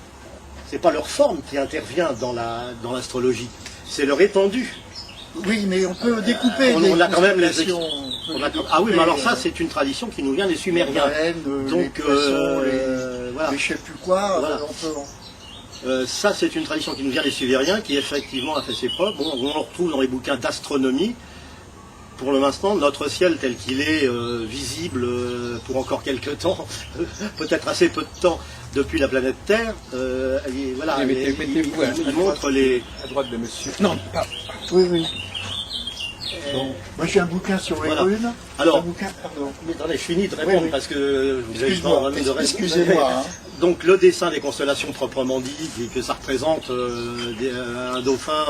C'est pas leur forme qui intervient dans l'astrologie, c'est leur étendue. Oui, mais on peut découper On a quand même les constellations. Ah oui, mais alors ça, c'est une tradition qui nous vient des Sumériens. Donc, voilà. les je sais plus quoi, Voilà. on peut... Ça, c'est une tradition qui nous vient des Sumériens, qui effectivement a fait ses preuves. Bon, on le retrouve dans les bouquins d'astronomie. Pour l'instant, notre ciel tel qu'il est visible pour encore quelques temps, peut-être assez peu de temps depuis la planète Terre, voilà, mettez-vous il montre les... à droite de monsieur. Non, pas. Oui, oui. Bon. Moi j'ai un bouquin sur les runes. Alors, un bouquin, pardon. Mais attendez, je finis de répondre parce que vous avez le temps de répondre. Excusez-moi. Hein. Donc le dessin des constellations proprement dit, que ça représente un dauphin,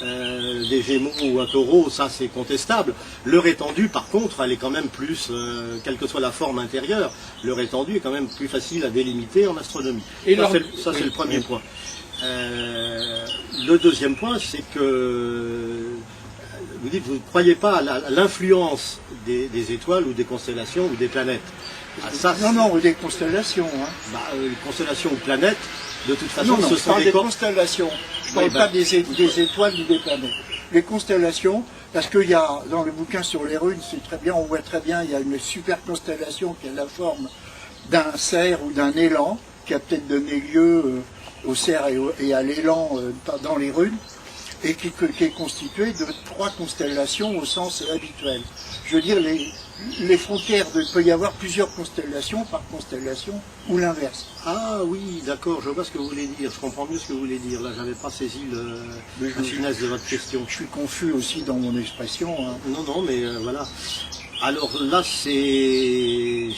des gémeaux ou un taureau, ça c'est contestable. Leur étendue par contre, elle est quand même plus, quelle que soit la forme intérieure, leur étendue est quand même plus facile à délimiter en astronomie. Et ça c'est le premier point. Le deuxième point, c'est que vous dites, vous ne croyez pas à l'influence des étoiles ou des constellations ou des planètes. Ah, ça, non, des constellations. Hein. Constellations ou planètes, de toute façon, non, ce je sont parle des des constellations. Je ne parle pas des étoiles ou des planètes. Les constellations, parce qu'il y a, dans le bouquin sur les runes, c'est très bien, on voit très bien, il y a une super constellation qui a la forme d'un cerf ou d'un élan, qui a peut-être donné lieu au cerf et à l'élan dans les runes, et qui est constituée de 3 constellations au sens habituel. Je veux dire, les frontières, il peut y avoir plusieurs constellations par constellation, ou l'inverse. Ah oui, d'accord, je vois ce que vous voulez dire, je comprends mieux ce que vous voulez dire. Là, j'avais pas saisi la finesse de votre question. Je suis confus aussi dans mon expression. Hein. Non, mais voilà. Alors là, c'est...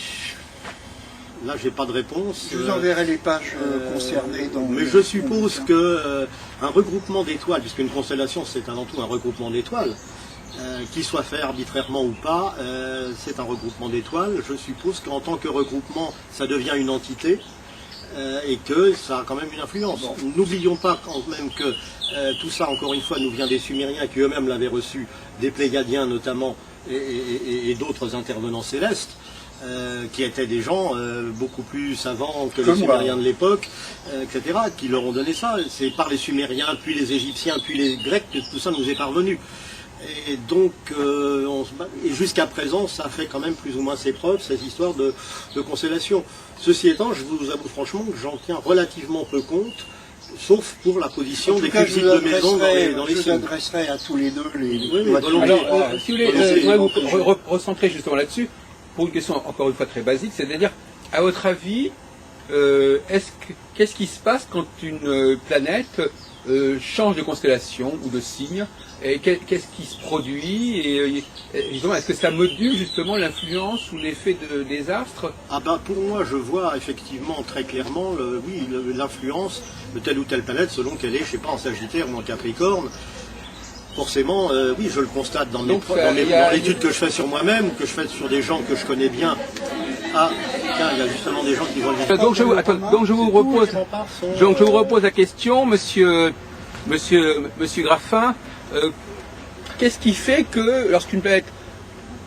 Là, j'ai pas de réponse. Je vous enverrai les pages concernées. Mais je suppose que un regroupement d'étoiles, puisqu'une constellation c'est avant tout un regroupement d'étoiles, qu'il soit fait arbitrairement ou pas, c'est un regroupement d'étoiles. Je suppose qu'en tant que regroupement, ça devient une entité et que ça a quand même une influence. Bon. N'oublions pas quand même que tout ça, encore une fois, nous vient des Sumériens qui eux-mêmes l'avaient reçu, des Pléiadiens notamment et d'autres intervenants célestes. Qui étaient des gens beaucoup plus savants que les Sumériens de l'époque, etc., qui leur ont donné ça. C'est par les Sumériens, puis les Égyptiens, puis les Grecs que tout ça nous est parvenu. Et donc, et jusqu'à présent, ça fait quand même plus ou moins ses preuves, ces histoires de constellation. Ceci étant, je vous avoue franchement que j'en tiens relativement peu compte, sauf pour la position des critiques de maison dans les signes. Je vous adresserai à tous les deux les... Oui, alors, si vous voulez, je voudrais vous recentrer justement là-dessus. Pour une question encore une fois très basique, c'est-à-dire, à votre avis, qu'est-ce qui se passe quand une planète change de constellation ou de signe, et qu'est-ce qui se produit, et justement, est-ce que ça module justement l'influence ou l'effet des astres? Ah ben pour moi, je vois effectivement très clairement, l'influence de telle ou telle planète selon qu'elle est, je sais pas, en Sagittaire ou en Capricorne. Forcément, oui, je le constate dans l'étude que je fais sur moi-même, ou que je fais sur des gens que je connais bien. Ah, tiens, il y a justement des gens qui voient le donc je vous repose la question, monsieur Graffin, qu'est-ce qui fait que lorsqu'une planète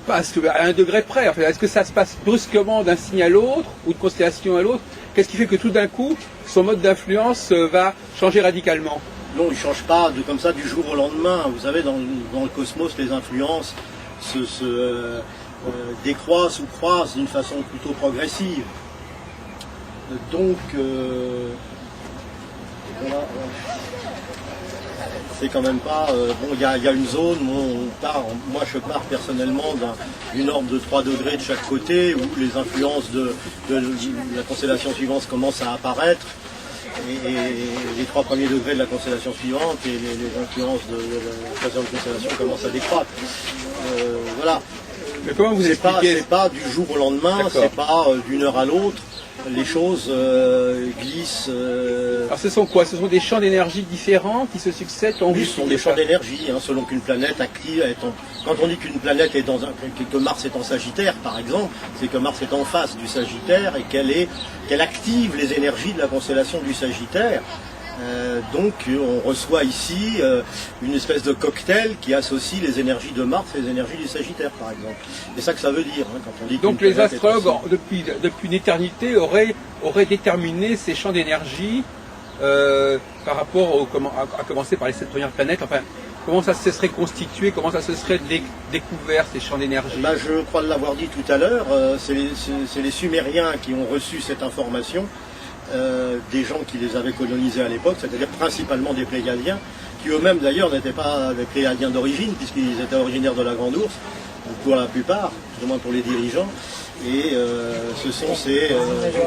passe à un degré près, en fait, est-ce que ça se passe brusquement d'un signe à l'autre, ou de constellation à l'autre? Qu'est-ce qui fait que tout d'un coup, son mode d'influence va changer radicalement? Non, il ne change pas comme ça du jour au lendemain. Vous savez, dans le cosmos, les influences se décroissent ou croissent d'une façon plutôt progressive. Donc, voilà. C'est quand même pas... bon, il y a une zone où moi je pars personnellement d'une ordre de 3 degrés de chaque côté, où les influences de la constellation suivante commencent à apparaître. Et les 3 premiers degrés de la constellation suivante et les influences de la précédente constellation commencent à décroître. Voilà. Mais comment vous expliquez? C'est pas du jour au lendemain, c'est pas d'une heure à l'autre. Les choses glissent. Alors ce sont quoi? Ce sont des champs d'énergie différents qui se succèdent en oui, ce sont des champs d'énergie, hein, selon qu'une planète active. Quand on dit qu'une planète est que Mars est en Sagittaire, par exemple, c'est que Mars est en face du Sagittaire et qu'elle active les énergies de la constellation du Sagittaire. Donc on reçoit ici une espèce de cocktail qui associe les énergies de Mars et les énergies du Sagittaire, par exemple. C'est ça que ça veut dire, hein, quand on dit Donc qu'une les planète est astrologues, aussi- depuis une éternité, auraient déterminé ces champs d'énergie par rapport à commencer par les 7 premières planètes. Enfin, comment ça se serait constitué, comment ça se serait découvert ces champs d'énergie? Ben, je crois l'avoir dit tout à l'heure, c'est les Sumériens qui ont reçu cette information, des gens qui les avaient colonisés à l'époque, c'est-à-dire principalement des Pléiadiens, qui eux-mêmes d'ailleurs n'étaient pas des Pléiadiens d'origine, puisqu'ils étaient originaires de la Grande Ourse, pour la plupart, plus ou moins pour les dirigeants, et ce sont ces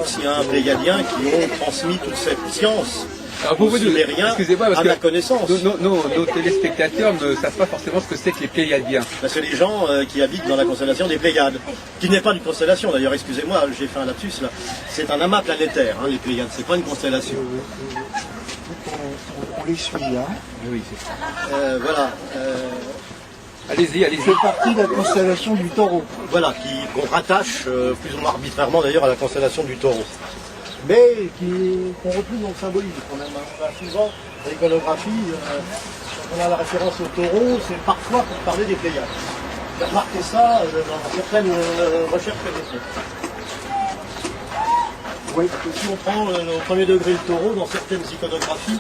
anciens Pléiadiens qui ont transmis toute cette science. Alors pour vous dire, Sumériens, excusez-moi, parce à que ma connaissance. nos téléspectateurs ne savent pas forcément ce que c'est que les Pléiadiens. Ben, c'est les gens qui habitent dans la constellation des Pléiades, qui n'est pas une constellation d'ailleurs, excusez-moi, j'ai fait un lapsus là. C'est un amas planétaire, hein, les Pléiades, c'est pas une constellation. On les suit, hein. Oui, Voilà, allez-y. C'est partie de la constellation du Taureau. voilà, qu'on rattache plus ou moins arbitrairement d'ailleurs à la constellation du Taureau. Mais qu'on retrouve dans le symbolisme quand même. Hein. On a souvent, dans l'iconographie, quand on a la référence au Taureau, c'est parfois pour parler des Pléiades. J'ai remarqué ça dans certaines recherches que j'ai faites. Oui, parce que si on prend au premier degré le Taureau, dans certaines iconographies,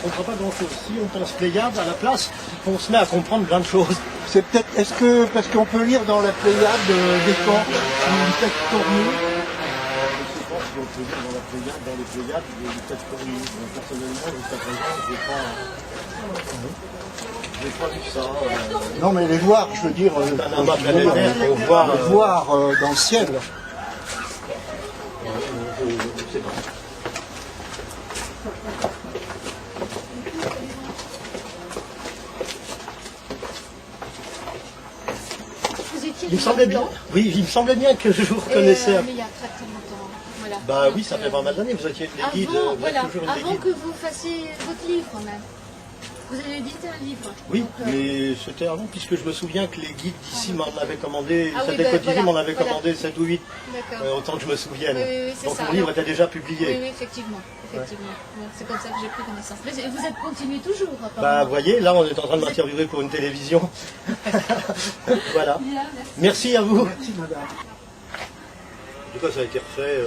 on ne comprend pas grand-chose. Si on pense Pléiade, à la place, on se met à comprendre plein de choses. C'est peut-être, parce qu'on peut lire dans la Pléiade des camps, une tête tournée. Je pense qu'on peut dire dans les Pléiades, il y a peut-être pour nous. Personnellement, jusqu'à présent, j'ai pas vu ça. Non, mais les voir, je veux dire, un amas planétaire, faut voir, les voir dans le ciel. je sais pas. Vous étiez Il me semblait bien. Oui, il me semblait bien que je vous reconnaissais. Mais il y a très très longtemps. Voilà. Bah Donc, oui, ça fait pas mal d'années. Vous étiez une des guides. Avant, Vous êtes voilà, toujours une des avant guides. que vous fassiez votre livre même. Vous avez édité un livre. Oui, Donc, mais c'était avant, puisque je me souviens que les guides d'ici m'en avaient commandé, Ah oui, cette écotisme voilà, m'en avait voilà. commandé 7 ou 8, D'accord. autant que je me souvienne. Oui, c'est Donc ça, mon livre alors. était déjà Oui, publié. oui, effectivement. Ouais, c'est comme ça que j'ai pris connaissance. Mais vous êtes continué toujours, Bah, apparemment. vous voyez, là, on est en train de m'interviewer pour une télévision. Voilà. Bien, merci. Merci à vous. Merci, madame. En tout cas, ça a été refait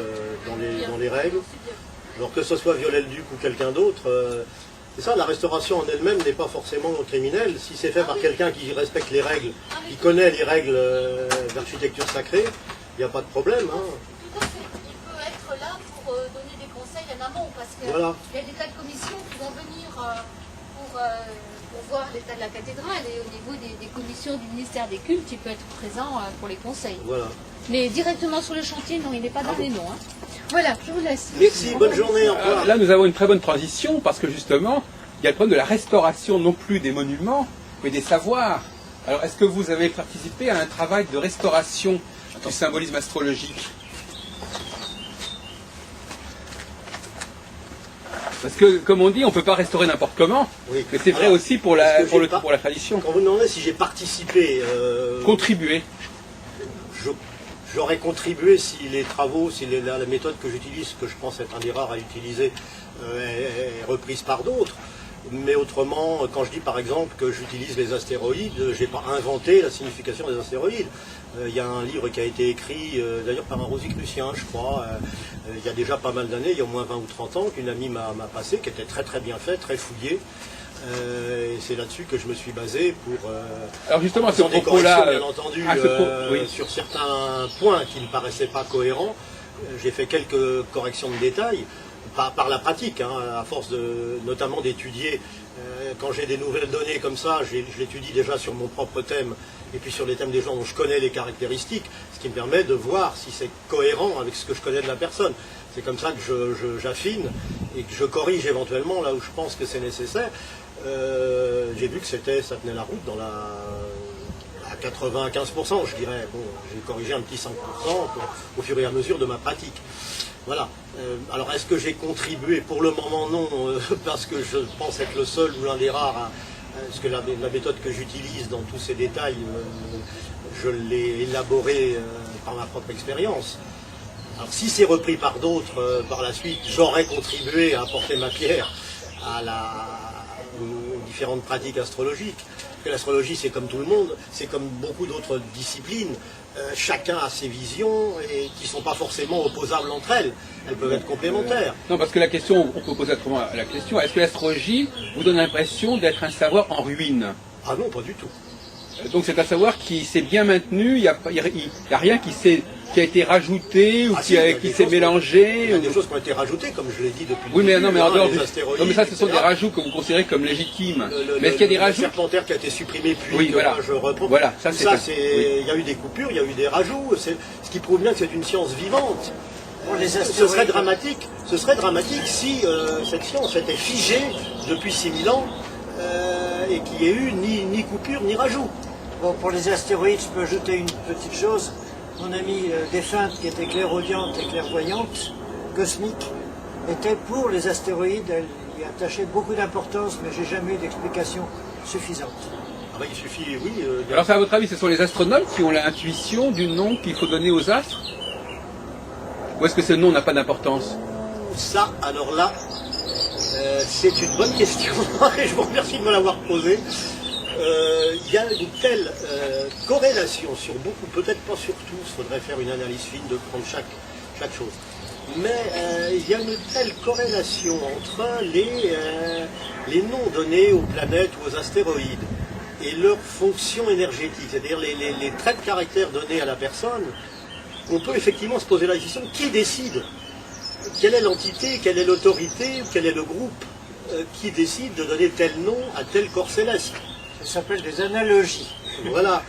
dans les règles. Alors que ce soit Viollet-le-Duc ou quelqu'un d'autre, c'est ça, la restauration en elle-même n'est pas forcément criminelle. Si c'est fait par quelqu'un qui respecte les règles, qui connaît les règles d'architecture sacrée, il n'y a pas de problème. Hein. Tout à fait. Il peut être là pour donner des conseils en amont, parce qu'il Voilà. y a des tas de commissions qui vont venir pour voir l'état de la cathédrale, et au niveau des commissions du ministère des cultes, il peut être présent pour les conseils. Voilà. Mais directement sur le chantier, non, il n'est pas donné, non. Hein. Voilà, je vous laisse. Merci, bonne journée, au revoir. Là, nous avons une très bonne transition parce que justement, il y a le problème de la restauration non plus des monuments, mais des savoirs. Alors, est-ce que vous avez participé à un travail de restauration du symbolisme astrologique? Parce que, comme on dit, on ne peut pas restaurer n'importe comment, Oui. mais c'est vrai Alors, aussi pour est-ce que j'ai pour la tradition. Quand vous me demandez si j'ai participé, Contribuer. j'aurais contribué si les travaux, si la méthode que j'utilise, que je pense être un des rares à utiliser, est reprise par d'autres. Mais autrement, quand je dis par exemple que j'utilise les astéroïdes, j'ai pas inventé la signification des astéroïdes. Il y a un livre qui a été écrit, d'ailleurs par un Rosicrucien, je crois, il y a déjà pas mal d'années, il y a au moins 20 ou 30 ans, qu'une amie m'a passé, qui était très très bien fait, très fouillé. Et c'est là-dessus que je me suis basé pour... Alors justement, à ce sans des propos-là, corrections, bien entendu, à ce oui. sur certains points qui ne paraissaient pas cohérents, j'ai fait quelques corrections de détails, par la pratique, hein, à force notamment d'étudier. Quand j'ai des nouvelles données comme ça, je l'étudie déjà sur mon propre thème, et puis sur les thèmes des gens dont je connais les caractéristiques, ce qui me permet de voir si c'est cohérent avec ce que je connais de la personne. C'est comme ça que j'affine et que je corrige éventuellement là où je pense que c'est nécessaire. J'ai vu que ça tenait la route à 95%, je dirais. Bon, j'ai corrigé un petit 5% au fur et à mesure de ma pratique. Voilà. Alors, est-ce que j'ai contribué? Pour le moment, non, parce que je pense être le seul ou l'un des rares. Parce que la méthode que j'utilise dans tous ces détails, je l'ai élaborée par ma propre expérience. Alors, si c'est repris par d'autres par la suite, j'aurais contribué à apporter ma pierre aux différentes pratiques astrologiques. Parce que l'astrologie, c'est comme tout le monde, c'est comme beaucoup d'autres disciplines. Chacun a ses visions et qui ne sont pas forcément opposables entre elles. Elles peuvent être complémentaires. Non, parce que la question, on peut poser autrement la question, est-ce que l'astrologie vous donne l'impression d'être un savoir en ruine? Ah non, pas du tout. Donc c'est un savoir qui s'est bien maintenu, il n'y a rien qui a été rajouté ou qui s'est mélangé. Il y a des choses qui ont été rajoutées, comme je l'ai dit depuis Oui, mais le début, non, mais en dehors les astéroïdes, non, mais ça, ce sont des etc. rajouts que vous considérez comme légitimes. Mais est-ce qu'il y a des Le rajouts? Serpentaire qui a été supprimé, puis Oui, voilà. je reprends. Voilà, ça, Tout c'est ça, un- c'est. Il y a eu des coupures, il y a eu des rajouts. Ce qui prouve bien que c'est une science vivante. Pour les Ce astéroïdes, serait dramatique si cette science était figée depuis 6000 ans et qu'il n'y ait eu ni coupure ni rajout. bon, pour les astéroïdes, je peux ajouter une petite chose. Mon amie défunte, qui était clairaudiente et clairvoyante, cosmique, était pour les astéroïdes. Elle y attachait beaucoup d'importance, mais j'ai jamais eu d'explication suffisante. Ah bah, il suffit, oui. Alors à votre avis, ce sont les astronomes qui ont l'intuition du nom qu'il faut donner aux astres? Ou est-ce que ce nom n'a pas d'importance? Ça, alors là, c'est une bonne question. Et je vous remercie de me l'avoir posée. Il y a une telle corrélation sur beaucoup, peut-être pas sur tous, il faudrait faire une analyse fine de prendre chaque chose. Mais il y a une telle corrélation entre les noms donnés aux planètes ou aux astéroïdes et leur fonction énergétique, c'est-à-dire les traits de caractère donnés à la personne, on peut effectivement se poser la question, qui décide? Quelle est l'entité, quelle est l'autorité, quel est le groupe qui décide de donner tel nom à tel corps céleste? Ça s'appelle des analogies. Voilà.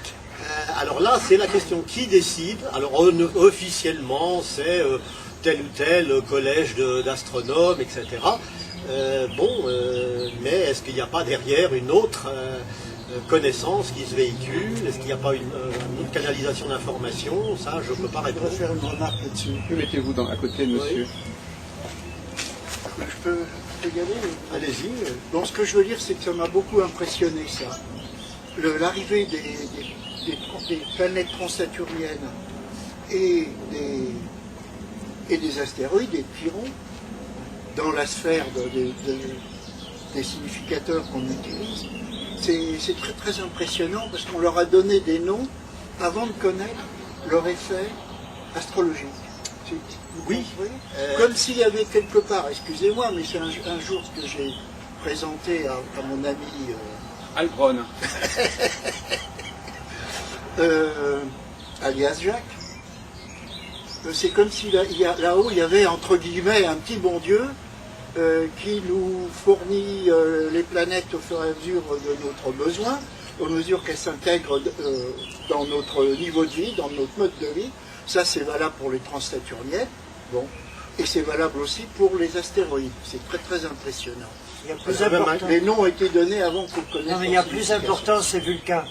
Alors là, c'est la question, qui décide? Alors officiellement, c'est tel ou tel collège d'astronomes, etc. Mais est-ce qu'il n'y a pas derrière une autre connaissance qui se véhicule? Est-ce qu'il n'y a pas une autre canalisation d'informations? Ça, je ne peux pas Je voudrais répondre. faire une remarque là-dessus. Mettez-vous à côté de monsieur. Je peux y aller? Allez-y. Bon, ce que je veux dire, c'est que ça m'a beaucoup impressionné, ça. L'arrivée des planètes transsaturiennes et des astéroïdes, des pyrons, dans la sphère des significateurs qu'on utilise, c'est très très impressionnant parce qu'on leur a donné des noms avant de connaître leur effet astrologique. Oui. Comme s'il y avait quelque part, excusez-moi, mais c'est un jour ce que j'ai présenté à mon ami Albron. alias Jacques. C'est comme si là-haut il y avait entre guillemets un petit bon Dieu qui nous fournit les planètes au fur et à mesure de notre besoin, au mesure qu'elles s'intègrent dans notre niveau de vie, dans notre mode de vie. Ça c'est valable pour les transsaturiennes, bon, et c'est valable aussi pour les astéroïdes. C'est très très impressionnant. Il y a plus important. Les noms ont été donnés avant qu'on connaisse. Non, mais il y a plus important, c'est Vulcain.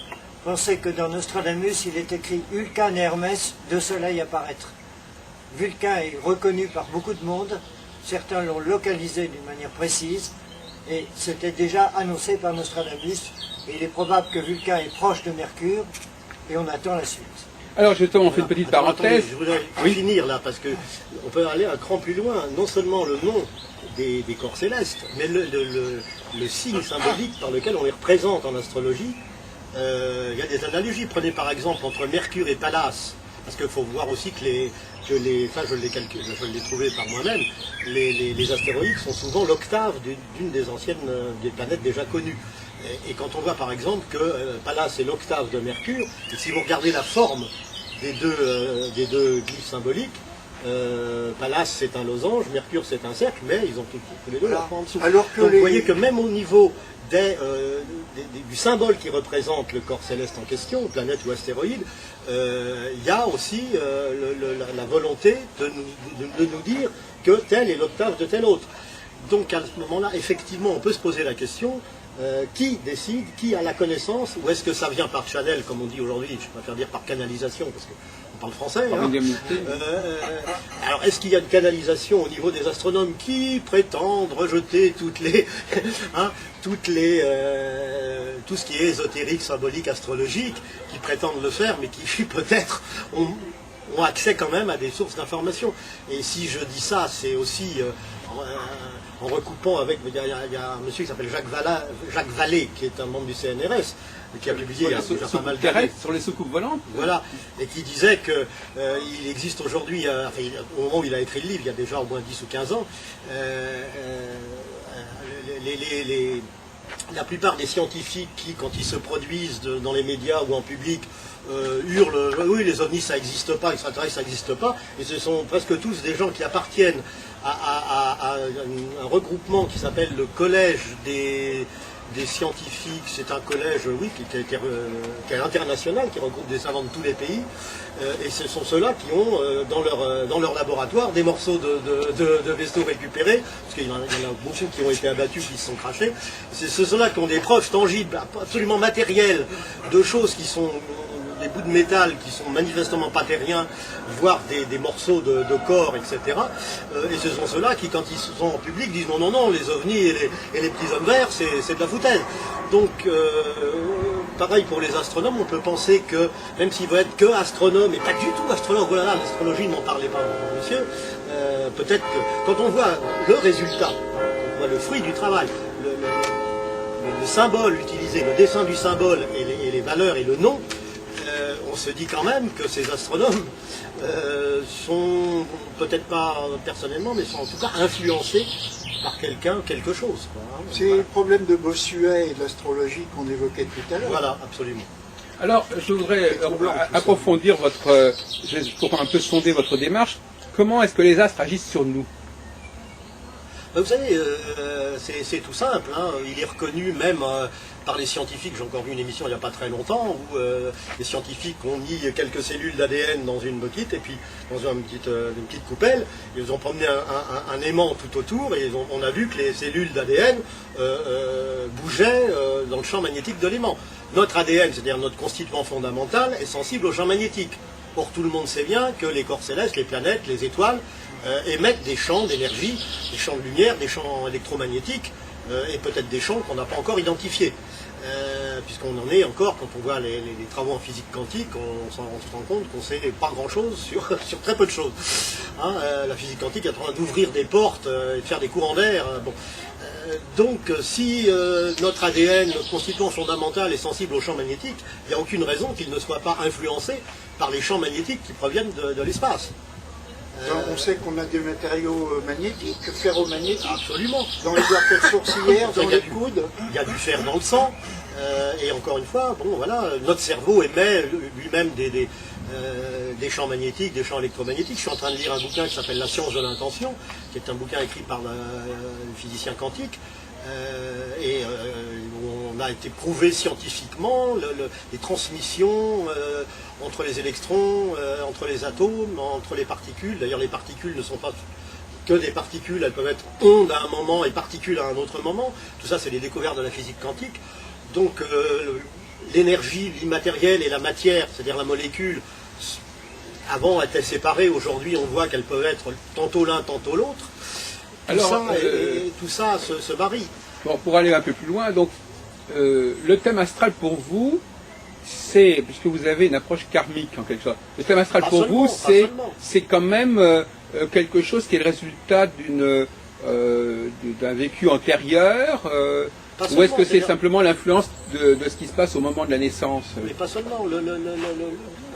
Pensez que dans Nostradamus, il est écrit Vulcain et Hermès, deux soleils à paraître. Vulcain est reconnu par beaucoup de monde, certains l'ont localisé d'une manière précise, et c'était déjà annoncé par Nostradamus, et il est probable que Vulcain est proche de Mercure, et on attend la suite. Alors justement, on fait une petite parenthèse. Attendez, je voudrais finir là, parce qu'on peut aller un cran plus loin. Non seulement le nom des corps célestes, mais le signe symbolique par lequel on les représente en astrologie. Il y a des analogies. Prenez par exemple entre Mercure et Pallas, parce qu'il faut voir aussi que je l'ai trouvé par moi-même, les astéroïdes sont souvent l'octave d'une des anciennes des planètes déjà connues. Et quand on voit par exemple que Pallas est l'octave de Mercure, et si vous regardez la forme des deux glyphes symboliques, Pallas c'est un losange, Mercure c'est un cercle, mais ils ont tous les deux la forme en dessous. Alors que donc vous voyez que même au niveau du symbole qui représente le corps céleste en question, planète ou astéroïde, il y a aussi la volonté de nous dire que tel est l'octave de tel autre. Donc à ce moment-là, effectivement, on peut se poser la question, qui décide, qui a la connaissance, ou est-ce que ça vient par channel, comme on dit aujourd'hui, je préfère dire par canalisation, parce qu'on parle français. Par médiumnité. Alors est-ce qu'il y a une canalisation au niveau des astronomes qui prétendent rejeter tout ce qui est ésotérique, symbolique, astrologique, qui prétendent le faire, mais qui peut-être ont ont accès quand même à des sources d'information. Et si je dis ça, c'est aussi en recoupant avec, il y a un monsieur qui s'appelle Jacques Vallée, qui est un membre du CNRS, qui a publié il y a déjà pas mal d'années. Sur les soucoupes volantes. Voilà, et qui disait que il existe aujourd'hui, au moment où il a écrit le livre, il y a déjà au moins 10 ou 15 ans, la plupart des scientifiques qui, quand ils se produisent dans les médias ou en public, hurlent « oui, les ovnis, ça n'existe pas, extraterrestres, ça n'existe pas », et ce sont presque tous des gens qui appartiennent à un regroupement qui s'appelle le Collège des scientifiques. C'est un collège, oui, qui est international, qui regroupe des savants de tous les pays, et ce sont ceux-là qui ont dans leur laboratoire des morceaux de vaisseaux récupérés, parce qu'il y en a beaucoup qui ont été abattus, qui se sont crachés. C'est ceux-là qui ont des preuves tangibles, absolument matérielles, de choses qui sont des bouts de métal qui sont manifestement pas terriens, voire des morceaux de corps, etc. Et ce sont ceux-là qui, quand ils sont en public, disent non, non, non, les ovnis et les petits hommes verts, c'est de la foutaise. Donc, pareil pour les astronomes, on peut penser que, même s'ils veulent être que astronomes, et pas du tout astronomes, voilà, l'astrologie, n'en parlez pas, monsieur, peut-être que quand on voit le résultat, on voit le fruit du travail, le symbole utilisé, le dessin du symbole et les valeurs et le nom, on se dit quand même que ces astronomes sont, peut-être pas personnellement, mais sont en tout cas influencés par quelqu'un, quelque chose. C'est le problème de Bossuet et de l'astrologie qu'on évoquait tout à l'heure. Voilà, absolument. Alors, je voudrais approfondir pour un peu sonder votre démarche. Comment est-ce que les astres agissent sur nous? Vous savez, c'est tout simple, hein. Il est reconnu même par les scientifiques. J'ai encore vu une émission il n'y a pas très longtemps où les scientifiques ont mis quelques cellules d'ADN dans une boquite et puis dans une petite coupelle. Ils ont promené un aimant tout autour et on a vu que les cellules d'ADN bougeaient dans le champ magnétique de l'aimant. Notre ADN, c'est-à-dire notre constituant fondamental, est sensible au champ magnétique. Or, tout le monde sait bien que les corps célestes, les planètes, les étoiles, émettent des champs d'énergie, des champs de lumière, des champs électromagnétiques, et peut-être des champs qu'on n'a pas encore identifiés. Puisqu'on en est encore, quand on voit les travaux en physique quantique, on se rend compte qu'on ne sait pas grand-chose sur très peu de choses. Hein, la physique quantique est en train d'ouvrir des portes et de faire des courants d'air. Bon. Donc, si notre ADN, notre constituant fondamental, est sensible aux champs magnétiques, il n'y a aucune raison qu'il ne soit pas influencé par les champs magnétiques qui proviennent de l'espace. On sait qu'on a des matériaux magnétiques, ferromagnétiques. Absolument. Dans les artères sourcilières, dans les coudes. Il y a du fer dans le sang. Et encore une fois, bon, voilà, notre cerveau émet lui-même des champs magnétiques, des champs électromagnétiques. Je suis en train de lire un bouquin qui s'appelle La science de l'intention, qui est un bouquin écrit par un physicien quantique. On a été prouvé scientifiquement les transmissions entre les électrons, entre les atomes, entre les particules. D'ailleurs, les particules ne sont pas que des particules, elles peuvent être ondes à un moment et particules à un autre moment. Tout ça, c'est les découvertes de la physique quantique. Donc, l'énergie, l'immatériel et la matière, c'est-à-dire la molécule, avant étaient séparées. Aujourd'hui, on voit qu'elles peuvent être tantôt l'un, tantôt l'autre. Tout ça se varie. Bon, pour aller un peu plus loin, donc, le thème astral pour vous, c'est, puisque vous avez une approche karmique en quelque sorte, le thème astral pour vous, c'est quand même quelque chose qui est le résultat d'un vécu antérieur, ou est-ce que c'est simplement l'influence de ce qui se passe au moment de la naissance? Mais pas seulement.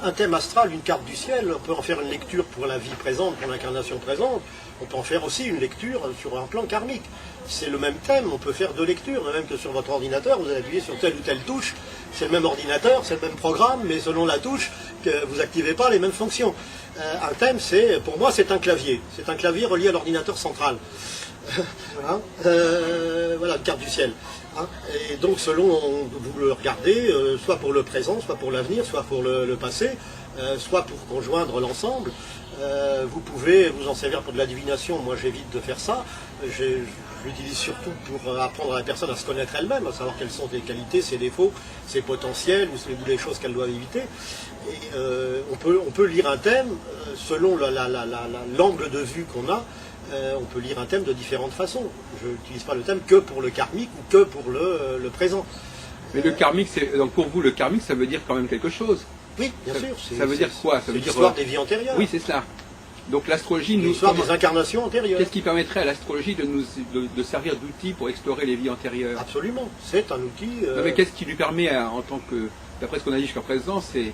Un thème astral, une carte du ciel, on peut en faire une lecture pour la vie présente, pour l'incarnation présente. On peut en faire aussi une lecture sur un plan karmique. C'est le même thème, on peut faire deux lectures, même que sur votre ordinateur, vous allez appuyer sur telle ou telle touche, c'est le même ordinateur, c'est le même programme, mais selon la touche, vous n'activez pas les mêmes fonctions. Un thème, pour moi, c'est un clavier. C'est un clavier relié à l'ordinateur central. Voilà, une carte du ciel. Hein. Et donc, selon vous le regardez, soit pour le présent, soit pour l'avenir, soit pour le passé, soit pour conjoindre l'ensemble. Vous pouvez vous en servir pour de la divination. Moi, j'évite de faire ça. Je l'utilise surtout pour apprendre à la personne à se connaître elle-même, à savoir quelles sont ses qualités, ses défauts, ses potentiels ou les choses qu'elle doit éviter. Et, on peut lire un thème selon l'angle de vue qu'on a. On peut lire un thème de différentes façons. Je n'utilise pas le thème que pour le karmique ou que pour le présent. Mais le karmique, donc pour vous, le karmique, ça veut dire quand même quelque chose. Oui, bien sûr. Ça veut dire quoi? Ça C'est veut dire l'histoire des vies antérieures. Oui, c'est ça. Donc l'astrologie nous... L'histoire des incarnations antérieures. Qu'est-ce qui permettrait à l'astrologie de servir d'outil pour explorer les vies antérieures? Absolument. C'est un outil... Non, mais qu'est-ce qui lui permet, en tant que... D'après ce qu'on a dit jusqu'à présent, c'est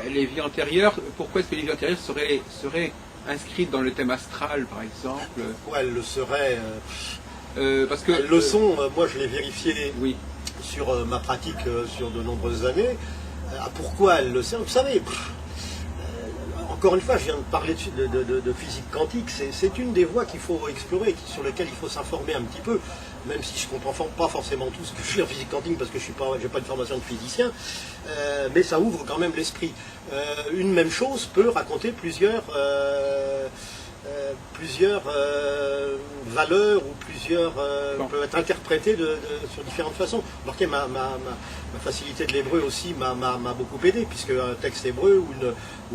les vies antérieures. Pourquoi est-ce que les vies antérieures seraient inscrites dans le thème astral, par exemple? Pourquoi elles le seraient Parce que... Elles le sont. Moi, je l'ai vérifié Oui. sur ma pratique sur de nombreuses années. Pourquoi elles le servent? Vous savez... Encore une fois, je viens de parler de physique quantique, c'est une des voies qu'il faut explorer, sur lesquelles il faut s'informer un petit peu, même si je ne comprends pas forcément tout ce que je fais en physique quantique, parce que je n'ai pas une formation de physicien, mais ça ouvre quand même l'esprit. Une même chose peut raconter plusieurs valeurs ou peut être interprétée sur différentes façons. Remarquez, ma facilité de l'hébreu aussi m'a beaucoup aidé, puisque un texte hébreu ou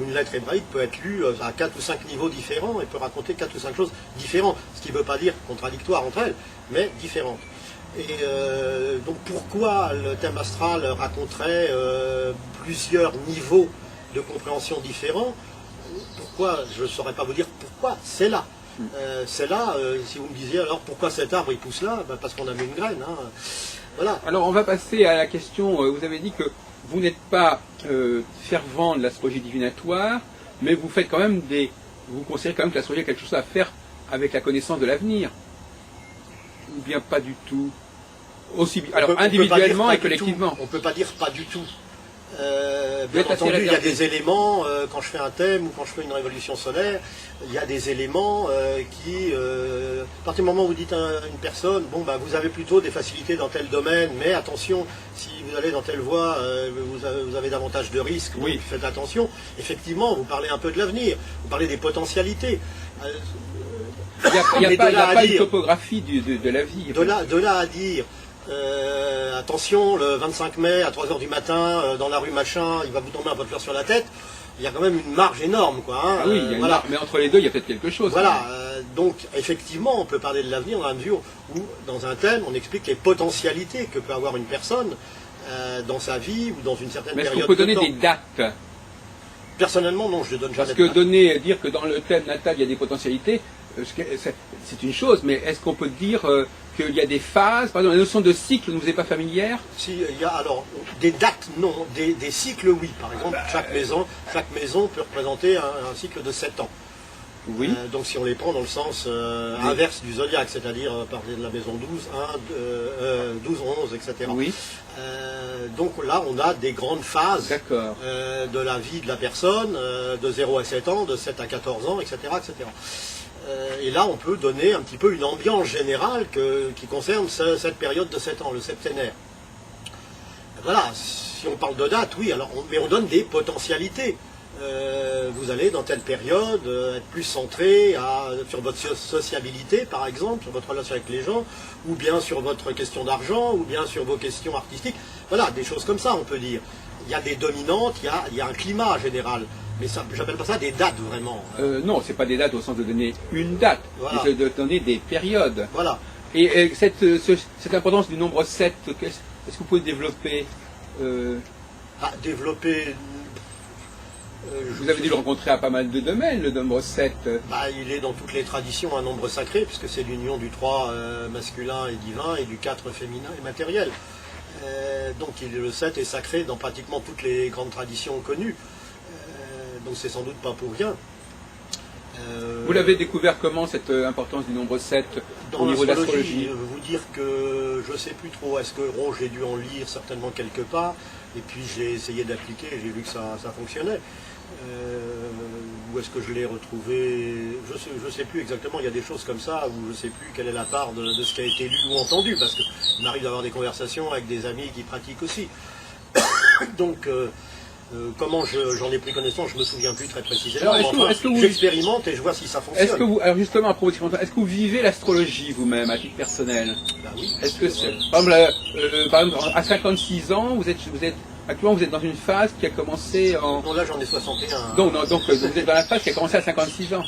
une lettre hébraïque peut être lu à 4 ou 5 niveaux différents et peut raconter 4 ou 5 choses différentes, ce qui ne veut pas dire contradictoire entre elles, mais différentes. Et donc pourquoi le thème astral raconterait plusieurs niveaux de compréhension différents? Pourquoi? Je ne saurais pas vous dire pourquoi, c'est là. C'est là, si vous me disiez alors pourquoi cet arbre il pousse là, parce qu'on a mis une graine. Hein. Voilà. Alors on va passer à la question, vous avez dit que vous n'êtes pas fervent de l'astrologie divinatoire, mais vous faites quand même vous considérez quand même que l'astrologie a quelque chose à faire avec la connaissance de l'avenir? Ou bien pas du tout? Alors individuellement et collectivement. On ne peut pas dire pas du tout. Bien entendu, il y a des éléments, quand je fais un thème ou quand je fais une révolution solaire, il y a des éléments qui, à partir du moment où vous dites à une personne, bon, bah, vous avez plutôt des facilités dans tel domaine, mais attention, si vous allez dans telle voie, vous avez davantage de risques, oui. Donc faites attention. Effectivement, vous parlez un peu de l'avenir, vous parlez des potentialités. Il n'y a pas une topographie de la vie. De là à dire... attention, le 25 mai à 3h du matin, dans la rue machin, il va vous tomber un pot de fleurs sur la tête. Il y a quand même une marge énorme, quoi. Hein. Ah oui, il y a une marge, mais entre les deux, il y a peut-être quelque chose. Voilà, donc effectivement, on peut parler de l'avenir dans la mesure où, dans un thème, on explique les potentialités que peut avoir une personne dans sa vie ou dans une certaine période de temps. Est-ce qu'on peut donner des dates? Personnellement, non, je ne donne jamais de dates. Dire que dans le thème natal, il y a des potentialités, c'est une chose, mais est-ce qu'on peut dire qu'il y a des phases? Par exemple, la notion de cycle ne vous est pas familière? Si, il y a alors des dates, non, des cycles, oui. Par exemple, chaque maison peut représenter un cycle de 7 ans. Oui. Donc si on les prend dans le sens inverse du zodiaque, c'est-à-dire parler de la maison 12, 11, etc. Oui. Donc là, on a des grandes phases de la vie de la personne, de 0 à 7 ans, de 7 à 14 ans, etc. etc. Et là, on peut donner un petit peu une ambiance générale qui concerne cette période de 7 ans, le septénaire. Voilà, si on parle de date, oui, alors mais on donne des potentialités. Vous allez dans telle période être plus centré sur votre sociabilité, par exemple, sur votre relation avec les gens, ou bien sur votre question d'argent, ou bien sur vos questions artistiques. Voilà, des choses comme ça, on peut dire. Il y a des dominantes, il y a un climat général. Mais j'appelle pas ça des dates, vraiment. Non, c'est pas des dates au sens de donner une date, voilà. Mais de donner des périodes. Voilà. Et cette importance du nombre 7, est-ce que vous pouvez développer Développer... vous avez dû le rencontrer à pas mal de domaines, le nombre 7. Il est dans toutes les traditions un nombre sacré, puisque c'est l'union du 3 masculin et divin, et du 4 féminin et matériel. Donc le 7 est sacré dans pratiquement toutes les grandes traditions connues. Donc c'est sans doute pas pour rien. Vous l'avez découvert comment, cette importance du nombre 7 au niveau de l'astrologie? Je vais vous dire que je ne sais plus trop. Est-ce que j'ai dû en lire certainement quelque part, et puis j'ai essayé d'appliquer, et j'ai vu que ça fonctionnait. Où est-ce que je l'ai retrouvé? Je ne sais plus exactement. Il y a des choses comme ça où je ne sais plus quelle est la part de ce qui a été lu ou entendu, parce qu'il m'arrive d'avoir des conversations avec des amis qui pratiquent aussi. Donc... comment j'en ai pris connaissance, je ne me souviens plus très précisément. J'expérimente et je vois si ça fonctionne. Alors justement, à propos de est-ce que vous vivez l'astrologie vous-même, à titre personnel? Ben oui. Est-ce que par exemple, à 56 ans, actuellement vous êtes dans une phase qui a commencé en... Non, là j'en ai 61. Donc vous êtes dans la phase qui a commencé à 56 ans.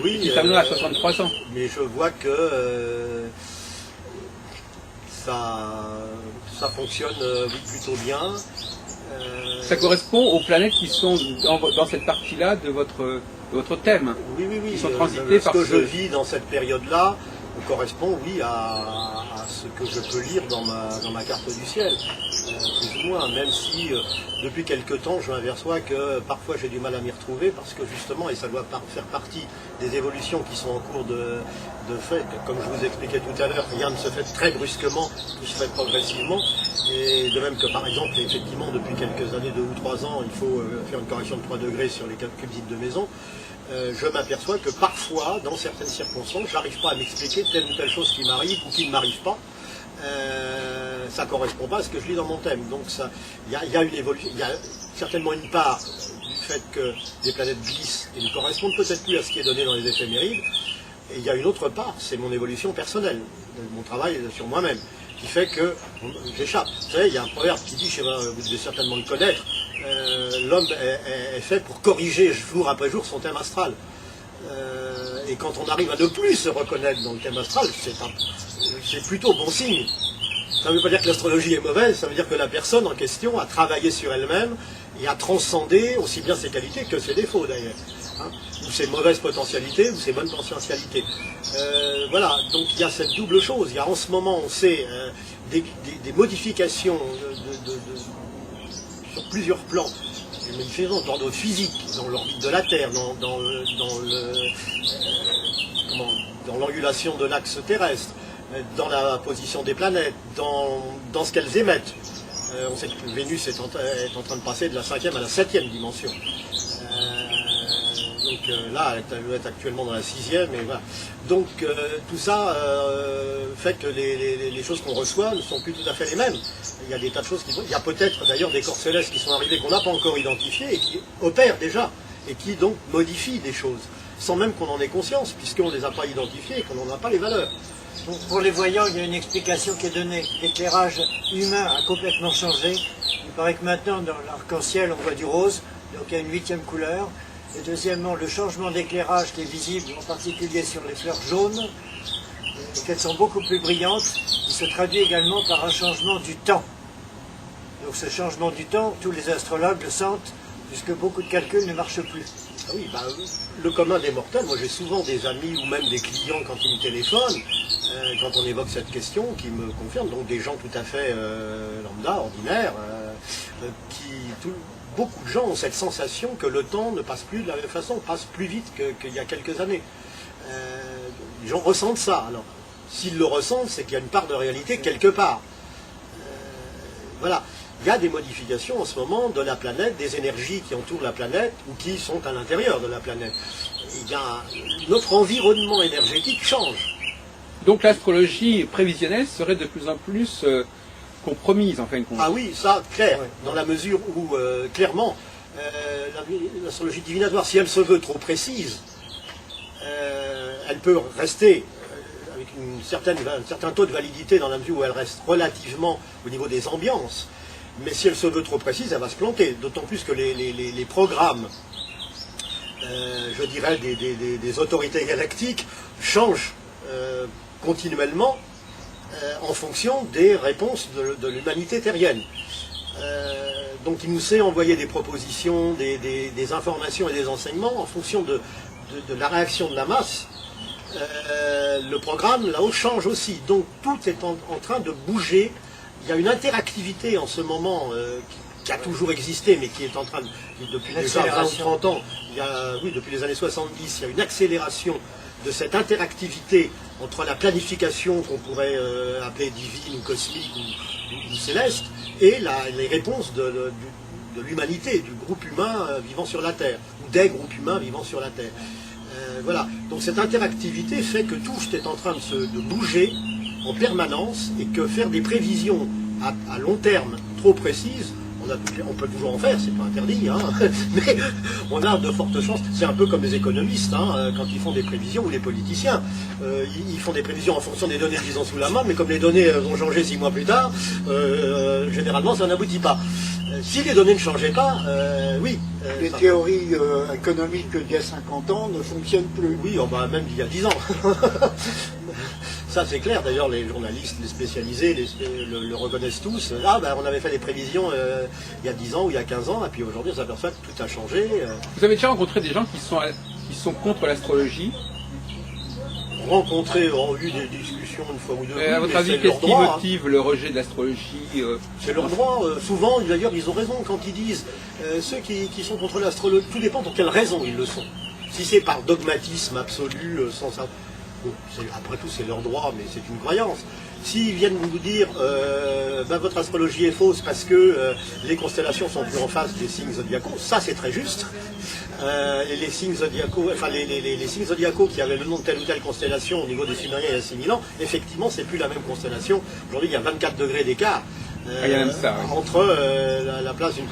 Oui. Qui termine à 63 ans. Mais je vois que ça fonctionne plutôt bien. Ça correspond aux planètes qui sont dans cette partie-là de votre thème. Oui, oui, oui. Ils sont transités par ce que je vis dans cette période-là correspond, oui, à ce que je peux lire dans ma carte du ciel, plus ou moins, même si depuis quelque temps je m'aperçois que parfois j'ai du mal à m'y retrouver parce que justement, et ça doit faire partie des évolutions qui sont en cours de fait, comme je vous expliquais tout à l'heure, rien ne se fait très brusquement, tout se fait progressivement, et de même que par exemple, effectivement, depuis quelques années, 2 ou 3 ans, il faut faire une correction de 3 degrés sur les quelques visites de maison. Je m'aperçois que parfois, dans certaines circonstances, j'arrive pas à m'expliquer telle ou telle chose qui m'arrive ou qui ne m'arrive pas. Ça ne correspond pas à ce que je lis dans mon thème. Donc il y a une évolution, il y a certainement une part du fait que les planètes glissent et ne correspondent peut-être plus à ce qui est donné dans les éphémérides. Et il y a une autre part, c'est mon évolution personnelle, mon travail sur moi-même, qui fait que j'échappe. Vous savez, il y a un proverbe qui dit, vous devez certainement le connaître, l'homme est fait pour corriger jour après jour son thème astral. Et quand on arrive à ne plus se reconnaître dans le thème astral, c'est plutôt bon signe. Ça ne veut pas dire que l'astrologie est mauvaise, ça veut dire que la personne en question a travaillé sur elle-même et a transcendé aussi bien ses qualités que ses défauts d'ailleurs. Hein, ou ses mauvaises potentialités ou ses bonnes potentialités. Voilà, donc il y a cette double chose. Il y a en ce moment, on sait, des modifications sur plusieurs plans, des modifications dans notre physique, dans l'orbite de la Terre, dans l'angulation de l'axe terrestre, dans la position des planètes, dans ce qu'elles émettent. On sait que Vénus est en train de passer de la 5e à la 7e dimension. Donc là, elle est actuellement dans la 6e. Et voilà. Donc tout ça fait que les choses qu'on reçoit ne sont plus tout à fait les mêmes. Il y a des tas de choses il y a peut-être d'ailleurs des corps célestes qui sont arrivés qu'on n'a pas encore identifiés et qui opèrent déjà et qui donc modifient des choses sans même qu'on en ait conscience puisqu'on ne les a pas identifiés et qu'on n'en a pas les valeurs. Pour les voyants, il y a une explication qui est donnée. L'éclairage humain a complètement changé. Il paraît que maintenant, dans l'arc-en-ciel, on voit du rose, donc il y a une 8e couleur. Et deuxièmement, le changement d'éclairage qui est visible, en particulier sur les fleurs jaunes, et qu'elles sont beaucoup plus brillantes, il se traduit également par un changement du temps. Donc ce changement du temps, tous les astrologues le sentent, puisque beaucoup de calculs ne marchent plus. Ah oui, le commun des mortels, moi j'ai souvent des amis ou même des clients quand ils me téléphonent, quand on évoque cette question, qui me confirment, donc des gens tout à fait lambda, ordinaires, beaucoup de gens ont cette sensation que le temps ne passe plus de la même façon, passe plus vite qu'il y a quelques années. Les gens ressentent ça. Alors, s'ils le ressentent, c'est qu'il y a une part de réalité quelque part. Voilà. Il y a des modifications en ce moment de la planète, des énergies qui entourent la planète ou qui sont à l'intérieur de la planète. Notre environnement énergétique change. Donc l'astrologie prévisionnelle serait de plus en plus compromise en fin de compte. Ah oui, ça, clair, dans la mesure où, clairement, l'astrologie divinatoire, si elle se veut trop précise, elle peut rester avec un certain taux de validité dans la mesure où elle reste relativement au niveau des ambiances. Mais si elle se veut trop précise, elle va se planter. D'autant plus que les programmes, je dirais, des autorités galactiques changent continuellement en fonction des réponses de l'humanité terrienne. Donc il nous sait envoyer des propositions, des informations et des enseignements en fonction de la réaction de la masse. Le programme là-haut change aussi. Donc tout est en train de bouger. Il y a une interactivité en ce moment qui a toujours existé, mais qui est en train, depuis déjà 20 ou 30 ans, depuis les années 70, il y a une accélération de cette interactivité entre la planification qu'on pourrait appeler divine ou cosmique ou céleste, et les réponses de l'humanité, du groupe humain vivant sur la Terre, ou des groupes humains vivant sur la Terre. Voilà. Donc cette interactivité fait que tout est en train de bouger en permanence et que faire des prévisions à long terme trop précises, on peut toujours en faire, c'est pas interdit, hein, mais on a de fortes chances. C'est un peu comme les économistes, hein, quand ils font des prévisions, ou les politiciens. Ils font des prévisions en fonction des données qu'ils ont sous la main, mais comme les données vont changer 6 mois plus tard, généralement ça n'aboutit pas. Si les données ne changeaient pas, oui. Les théories économiques d'il y a 50 ans ne fonctionnent plus. Oui, même il y a 10 ans. Ça c'est clair, d'ailleurs les journalistes, les spécialisés le reconnaissent tous. Ah ben on avait fait des prévisions il y a 10 ans ou il y a 15 ans, et puis aujourd'hui on s'aperçoit que tout a changé. Vous avez déjà rencontré des gens qui sont contre l'astrologie? Rencontrés, ont eu des discussions une fois ou deux. À votre avis, qu'est-ce qui motive le rejet de l'astrologie? C'est leur droit. Souvent, d'ailleurs, ils ont raison quand ils disent ceux qui sont contre l'astrologie, tout dépend pour quelle raison ils le sont. Si c'est par dogmatisme absolu, sans ça, bon, après tout, c'est leur droit, mais c'est une croyance. S'ils viennent vous dire ben, votre astrologie est fausse parce que les constellations sont plus en face des signes zodiacaux, ça c'est très juste. Et les signes zodiacaux, enfin les signes zodiacaux qui avaient le nom de telle ou telle constellation au niveau des Sumériens il y a 6000 ans, effectivement c'est plus la même constellation. Aujourd'hui il y a 24 degrés d'écart entre la place d'une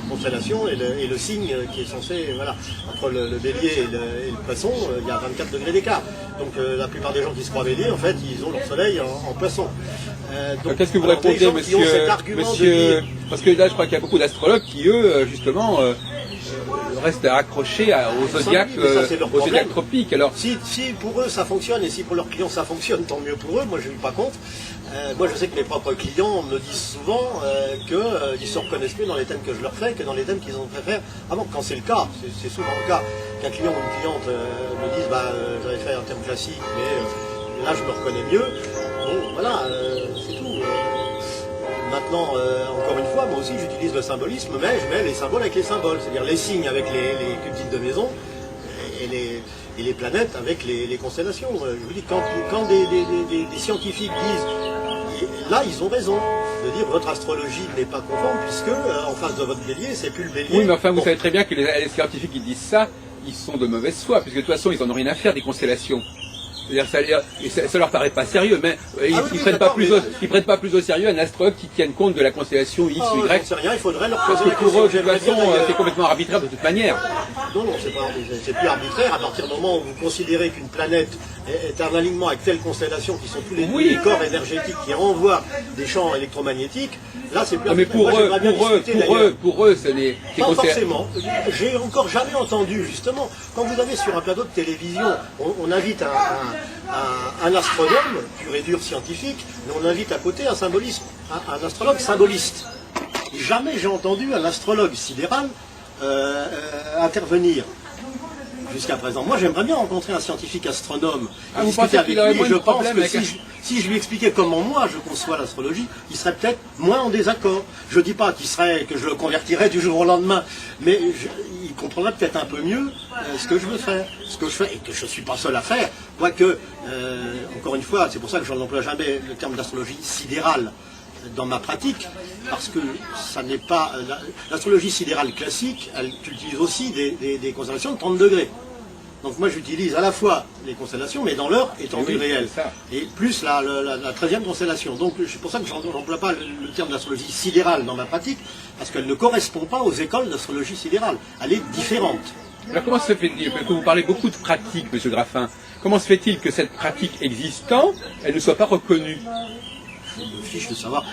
constellation et le signe qui est censé, voilà, entre le bélier et le poisson, il y a 24 degrés d'écart. Donc la plupart des gens qui se croient bélier, en fait, ils ont leur soleil en poisson. Qu'est-ce que vous répondez, monsieur, parce que là je crois qu'il y a beaucoup d'astrologues qui, eux, justement, restent accrochés aux zodiacs tropiques. Alors, si pour eux ça fonctionne et si pour leurs clients ça fonctionne, tant mieux pour eux, moi je ne suis pas contre. Moi je sais que mes propres clients me disent souvent qu'ils se reconnaissent plus dans les thèmes que je leur fais que dans les thèmes qu'ils ont préféré avant. Quand c'est le cas, c'est souvent le cas, qu'un client ou une cliente me dise j'avais fait un thème classique mais là je me reconnais mieux. Bon voilà, c'est tout. Maintenant, encore une fois, moi aussi j'utilise le symbolisme, mais je mets les symboles avec les symboles, c'est-à-dire les signes avec les cultives de maison et les planètes avec les constellations. Je vous dis, quand des scientifiques disent, là ils ont raison, de dire votre astrologie n'est pas conforme, puisque en face de votre bélier, c'est plus le bélier. Oui, mais enfin vous savez très bien que les scientifiques qui disent ça, ils sont de mauvaise foi, puisque de toute façon ils n'en ont rien à faire des constellations. C'est-à-dire, ça leur paraît pas sérieux, mais ils prennent pas plus au sérieux un astrologue qui tienne compte de la constellation X ou Y. C'est rien, il faudrait leur parce poser que pour eux, de toute façon, c'est complètement arbitraire de toute manière. Non, c'est plus arbitraire à partir du moment où vous considérez qu'une planète est un alignement avec telle constellation qui sont tous les corps énergétiques qui renvoient des champs électromagnétiques. Là, c'est plus arbitraire. Mais pour eux, ce n'est pas forcément. J'ai encore jamais entendu, justement, quand vous avez sur un plateau de télévision, on invite un astronome, pur et dur scientifique, mais on invite à côté un astrologue symboliste. Jamais j'ai entendu un astrologue sidéral intervenir jusqu'à présent. Moi, j'aimerais bien rencontrer un scientifique astronome et discuter avec lui. Et je pense que si je lui expliquais comment moi je conçois l'astrologie, il serait peut-être moins en désaccord. Je ne dis pas que je le convertirais du jour au lendemain, mais il comprendrait peut-être un peu mieux ce que je veux faire, ce que je fais, et que je ne suis pas seul à faire. Quoique, encore une fois, c'est pour ça que je n'emploie jamais le terme d'astrologie sidérale dans ma pratique, parce que ça n'est pas... L'astrologie sidérale classique, elle utilise aussi des constellations de 30 degrés. Donc moi j'utilise à la fois les constellations, mais dans leur étendue réelle. Et plus la 13e constellation. Donc c'est pour ça que je n'emploie pas le terme d'astrologie sidérale dans ma pratique, parce qu'elle ne correspond pas aux écoles d'astrologie sidérale. Elle est différente. Alors comment se fait-il, parce que vous parlez beaucoup de pratique, M. Graffin, comment se fait-il que cette pratique existant, elle ne soit pas reconnue? Je me fiche de savoir.